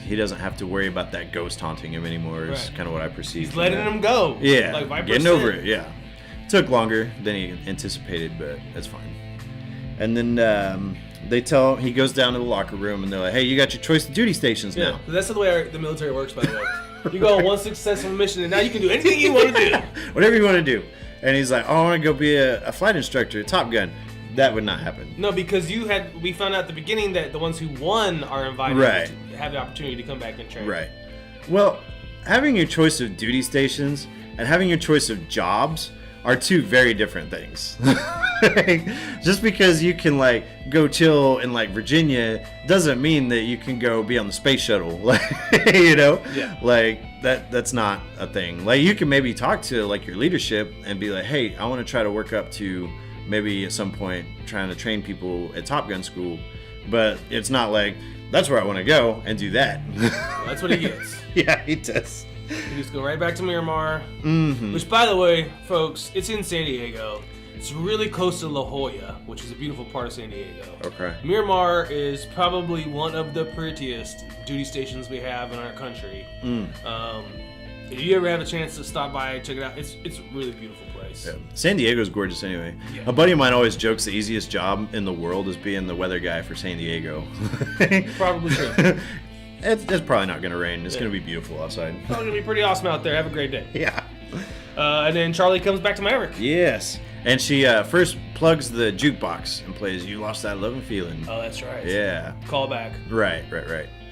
he doesn't have to worry about that ghost haunting him anymore, is kind of what I perceive. He's letting him go. Yeah, like Viper getting said. over it, yeah. Took longer than he anticipated, but that's fine. And then he goes down to the locker room, and they're like, hey, you got your choice of duty stations now. That's the way the military works, by the way. You go on one successful mission, and now you can do anything you want to do. Whatever you want to do. And he's like, oh, I want to go be a flight instructor, a Top Gun. That would not happen. No, because we found out at the beginning that the ones who won are invited to have the opportunity to come back and train. Right. Well, having your choice of duty stations and having your choice of jobs are two very different things. Just because you can like go chill in like Virginia doesn't mean that you can go be on the space shuttle. Like, you know, like that's not a thing. Like you can maybe talk to like your leadership and be like, hey, I want to try to work up to maybe at some point trying to train people at Top Gun school, but it's not like that's where I want to go and do that. Well, that's what he gets. Yeah, he does. You just go right back to Miramar, Mm-hmm. which, by the way, folks, it's in San Diego. It's really close to La Jolla, which is a beautiful part of San Diego. Okay. Miramar is probably one of the prettiest duty stations we have in our country. If you ever have a chance to stop by, check it out. It's a really beautiful place. Yeah. San Diego's gorgeous anyway. Yeah. A buddy of mine always jokes the easiest job in the world is being the weather guy for San Diego. Probably true. It's probably not going to rain. It's going to be beautiful outside. Probably gonna be pretty awesome out there. Have a great day. Yeah. And then Charlie comes back to Maverick. Yes. And she first plugs the jukebox and plays "You Lost That Love and Feeling." Oh, that's right. Yeah. Call back. Right.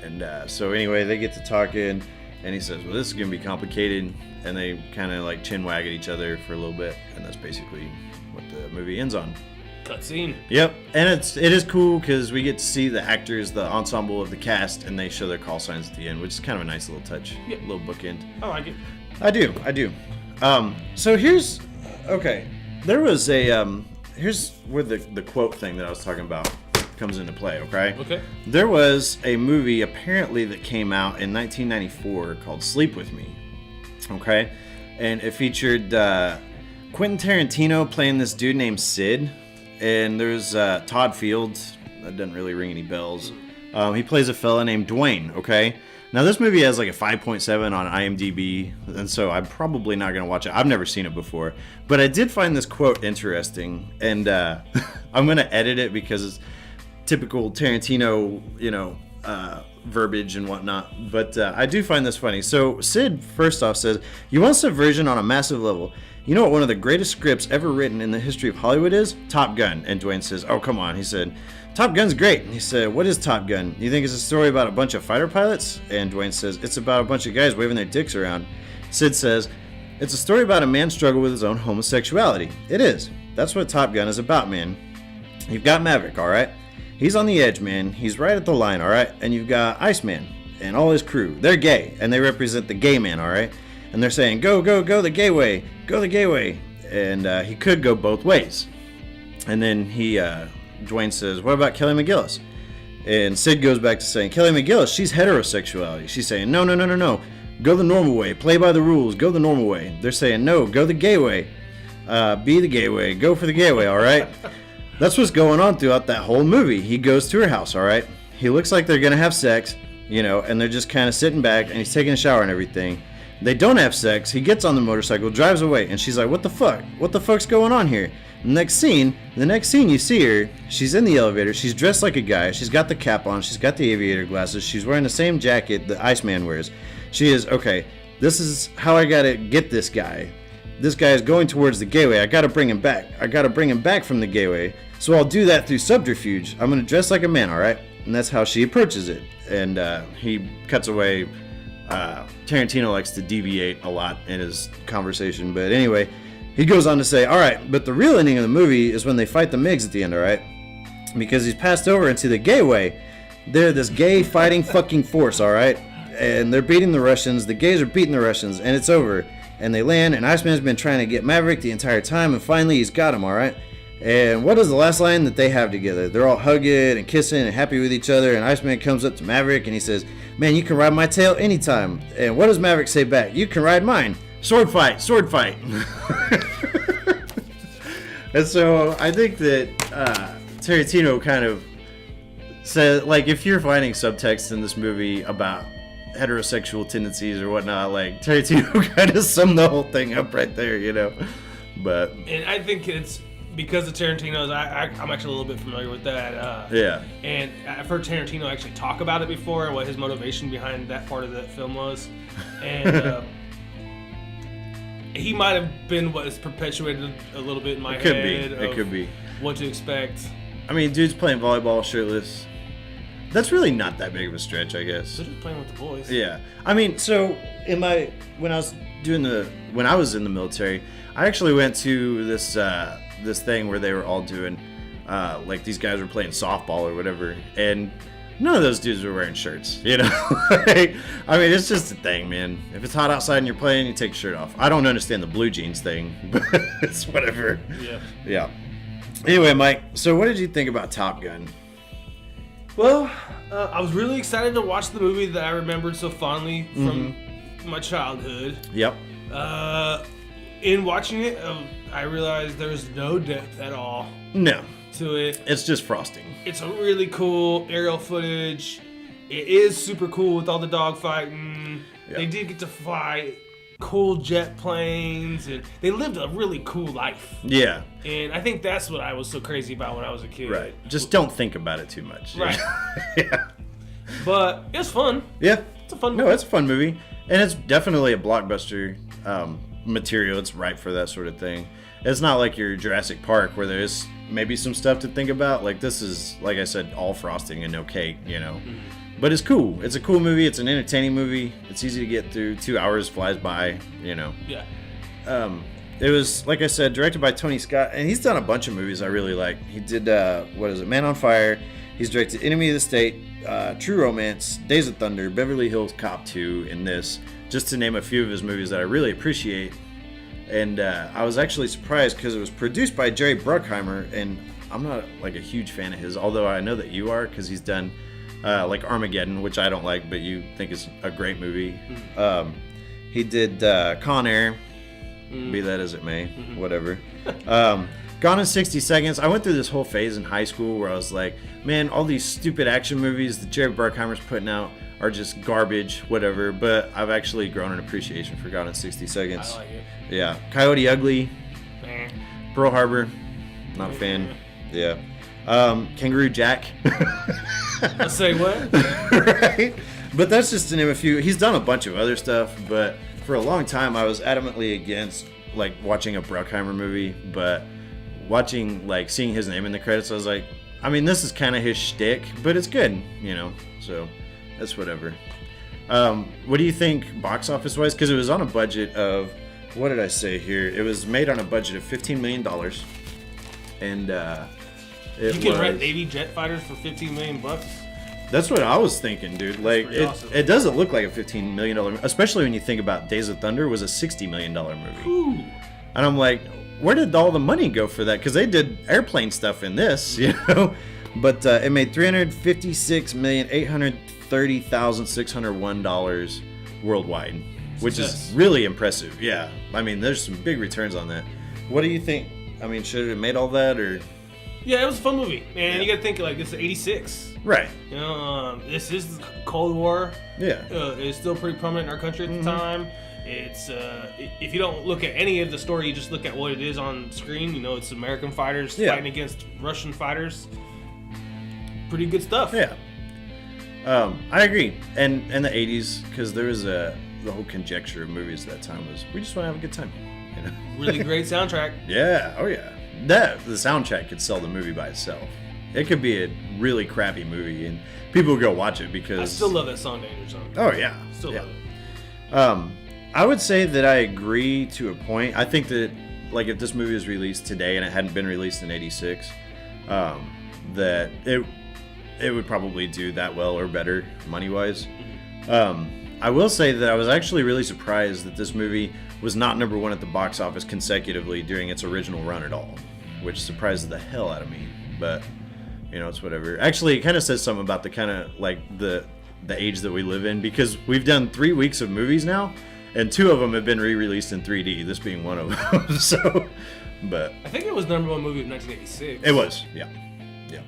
And so anyway, they get to talking, and he says, well, this is going to be complicated. And they kind of like chin wag at each other for a little bit. And that's basically what the movie ends on. Cutscene. Yep. And it is cool because we get to see the actors, the ensemble of the cast, and they show their call signs at the end, which is kind of a nice little touch. Yeah. Little bookend. I like it. I do. So here's, okay. There was a, here's where the quote thing that I was talking about comes into play, okay? Okay. There was a movie apparently that came out in 1994 called Sleep With Me, okay? And it featured Quentin Tarantino playing this dude named Sid, and there's Todd Fields. That doesn't really ring any bells. He plays a fella named Dwayne, okay? Now this movie has like a 5.7 on IMDb, and so I'm probably not going to watch it. I've never seen it before, but I did find this quote interesting, and I'm going to edit it because it's typical Tarantino, verbiage and whatnot, but I do find this funny. So Sid, first off, says, "You want subversion on a massive level. You know what one of the greatest scripts ever written in the history of Hollywood is? Top Gun." And Dwayne says, "Oh, come on." He said, "Top Gun's great." And he said, "What is Top Gun? You think it's a story about a bunch of fighter pilots?" And Dwayne says, "It's about a bunch of guys waving their dicks around." Sid says, "It's a story about a man's struggle with his own homosexuality." It is. That's what Top Gun is about, man. You've got Maverick, all right? He's on the edge, man. He's right at the line, all right? And you've got Iceman and all his crew. They're gay, and they represent the gay man, all right? And they're saying, go, go, go the gay way. Go the gay way. And he could go both ways. And then Dwayne says, "What about Kelly McGillis?" And Sid goes back to saying, "Kelly McGillis, she's heterosexuality." She's saying, no. Go the normal way. Play by the rules. Go the normal way. They're saying, "No, go the gay way. Be the gay way. Go for the gay way, all right?" That's what's going on throughout that whole movie. He goes to her house, all right? He looks like they're going to have sex, and they're just kind of sitting back, and he's taking a shower and everything. They don't have sex. He gets on the motorcycle, drives away, and she's like, "What the fuck? What the fuck's going on here?" The next scene you see her, she's in the elevator, she's dressed like a guy, she's got the cap on, she's got the aviator glasses, she's wearing the same jacket the Iceman wears. She is, okay, this is how I gotta get this guy. This guy is going towards the gay way. I gotta bring him back. I gotta bring him back from the gay way. So I'll do that through subterfuge. I'm gonna dress like a man, alright? And that's how she approaches it. And he cuts away. Tarantino likes to deviate a lot in his conversation, but anyway, he goes on to say, "Alright, but the real ending of the movie is when they fight the MiGs at the end, alright? Because he's passed over into the gay way. They're this gay fighting fucking force, alright? And they're beating the Russians, the gays are beating the Russians, and it's over. And they land, and Iceman's been trying to get Maverick the entire time, and finally he's got him, alright? And what is the last line that they have together? They're all hugging and kissing and happy with each other, and Iceman comes up to Maverick and he says, 'Man, you can ride my tail anytime.' And what does Maverick say back? 'You can ride mine. Sword fight, sword fight.'" And so I think that Tarantino kind of said, like, if you're finding subtext in this movie about heterosexual tendencies or whatnot, like, Tarantino kind of summed the whole thing up right there, But And I think it's because of Tarantino's. I'm actually a little bit familiar with that. yeah. And I've heard Tarantino actually talk about it before and what his motivation behind that part of the film was. And he might have been what has perpetuated a little bit in my head. It could be. What to expect. I mean, dude's playing volleyball shirtless. That's really not that big of a stretch, I guess. They're just playing with the boys. Yeah. I mean, so when I was when I was in the military, I actually went to this this thing where they were all doing like these guys were playing softball or whatever, and none of those dudes were wearing shirts, you know. Like, I mean, it's just a thing, man. If it's hot outside and you're playing, you take your shirt off. I don't understand the blue jeans thing, but it's whatever. Yeah. Anyway, Mike, so what did you think about Top Gun? Well, I was really excited to watch the movie that I remembered so fondly from my childhood. Yep. In watching it, I realized there's no depth at all No. to it. It's just frosting. It's a really cool aerial footage. It is super cool with all the dogfighting. Yeah. They did get to fly cool jet planes, and they lived a really cool life. Yeah. And I think that's what I was so crazy about when I was a kid. Right. Just don't think about it too much. Right. Yeah. But it was fun. Yeah. It's a fun movie. No, it's a fun movie. And it's definitely a blockbuster material. It's right for that sort of thing. It's not like your Jurassic Park where there's maybe some stuff to think about. Like, this is, like I said, all frosting and no cake, you know. But it's cool. It's a cool movie. It's an entertaining movie. It's easy to get through. 2 hours flies by, you know. Yeah. It was, like I said, directed by Tony Scott, and he's done a bunch of movies I really like. He did, Man on Fire. He's directed Enemy of the State, True Romance, Days of Thunder, Beverly Hills Cop 2, and this, just to name a few of his movies that I really appreciate. And I was actually surprised because it was produced by Jerry Bruckheimer, and I'm not like a huge fan of his, although I know that you are because he's done like Armageddon, which I don't like, but you think is a great movie. He did Con Air, be that as it may, whatever. Gone in 60 Seconds. I went through this whole phase in high school where I was like, man, all these stupid action movies that Jerry Bruckheimer's putting out are just garbage, whatever. But I've actually grown an appreciation for Gone in 60 Seconds. I like it. Yeah. Coyote Ugly, Eh. Pearl Harbor, not a fan. Yeah. Kangaroo Jack. Let's say what? Right? But that's just to name a few. He's done a bunch of other stuff, but for a long time I was adamantly against like watching a Bruckheimer movie, but seeing his name in the credits, I was like, I mean, this is kind of his shtick, but it's good, you know, so that's whatever. What do you think box office wise? Because it was on a budget of, what did I say here? It was made on a budget of $15 million, and You can rent Navy jet fighters for $15 million. That's what I was thinking, dude. Like, awesome. it doesn't look like a $15 million, especially when you think about Days of Thunder was a $60 million movie. Ooh. And I'm like, where did all the money go for that? Because they did airplane stuff in this, you know? But it made $356,830,601 worldwide, which is really impressive. Yeah. I mean, there's some big returns on that. What do you think? I mean, should it have made all that, or? Yeah, it was a fun movie. And Yeah. you gotta think, like, it's 86. Right. You know, this is the Cold War. Yeah. It's still pretty prominent in our country at the time. It's if you don't look at any of the story, you just look at what it is on screen. You know, it's American fighters fighting against Russian fighters. Pretty good stuff. Yeah. I agree. And in the 80s, because there was the whole conjecture of movies at that time was, we just want to have a good time. You know? Really great soundtrack. Yeah. Oh, yeah. The soundtrack could sell the movie by itself. It could be a really crappy movie, and people would go watch it because... I still love that song, Danger Zone. Oh, yeah. Still yeah. love it. I would say that I agree to a point. I think that, like, if this movie was released today and it hadn't been released in 86, that it would probably do that well or better money-wise. I will say that I was actually really surprised that this movie was not number one at the box office consecutively during its original run at all, which surprised the hell out of me. But, you know, it's whatever. Actually, it kind of says something about the kind of, like, the age that we live in, because we've done 3 weeks of movies now, and 2 of them have been re-released in 3D, this being one of them. So, but... I think it was number one movie of 1986. It was, yeah. Yeah.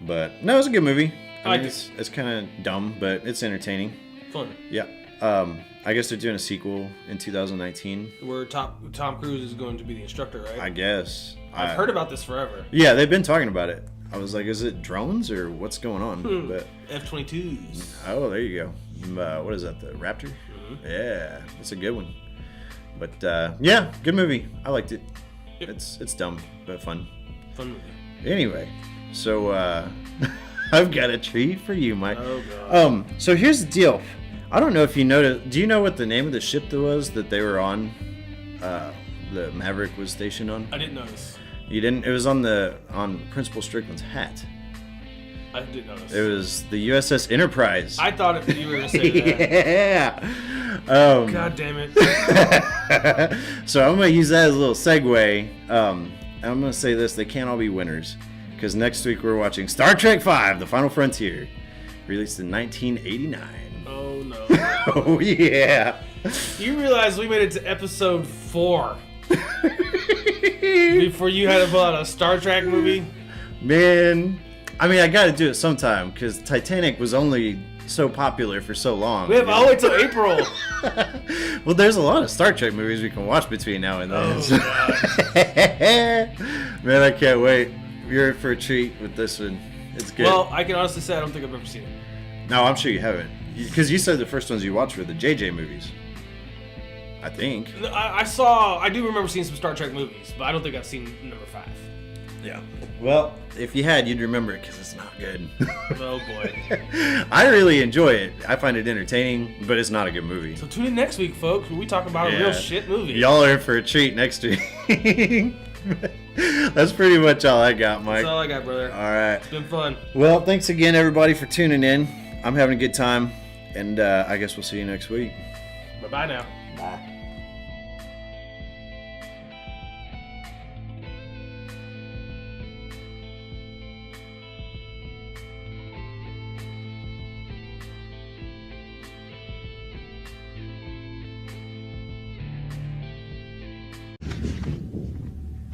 But, no, it was a good movie. I mean, it. it's kind of dumb, but it's entertaining. Fun. Yeah. I guess they're doing a sequel in 2019. Where Tom Cruise is going to be the instructor, right? I guess. I've heard about this forever. Yeah, they've been talking about it. I was like, is it drones or what's going on? But F-22s. oh, there you go. What is that? The Raptor? Yeah, that's a good one. But yeah, good movie. I liked it. Yep. It's dumb but fun. Fun movie. Anyway, so I've got a treat for you, Mike. Oh, God. So here's the deal. I don't know if you noticed. Do you know what the name of the ship that was that they were on? The Maverick was stationed on. I didn't notice. You didn't? It was on Principal Strickland's hat. I didn't notice. It was the USS Enterprise. I thought you were gonna say that. Yeah. God damn it. So I'm gonna use that as a little segue. I'm gonna say this: they can't all be winners, because next week we're watching Star Trek V: The Final Frontier, released in 1989. Oh no. Oh yeah. You realize we made it to episode 4 before you had to pull out a Star Trek movie? Man, I mean, I gotta do it sometime, because Titanic was only so popular for so long. We have all the way till April. Well, there's a lot of Star Trek movies we can watch between now and then. Oh, God. Man, I can't wait. You're in for a treat with this one. It's good. Well, I can honestly say I don't think I've ever seen it. No, I'm sure you haven't. Because you said the first ones you watched were the JJ movies. I think. I do remember seeing some Star Trek movies, but I don't think I've seen number 5. Yeah. Well, if you had, you'd remember it, because it's not good. Oh boy. I really enjoy it. I find it entertaining, but it's not a good movie. So tune in next week, folks, when we talk about a real shit movie. Y'all are in for a treat next week. That's pretty much all I got, Mike. That's all I got, brother. All right. It's been fun. Well, thanks again, everybody, for tuning in. I'm having a good time, and I guess we'll see you next week. Bye-bye now. Bye.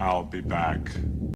I'll be back.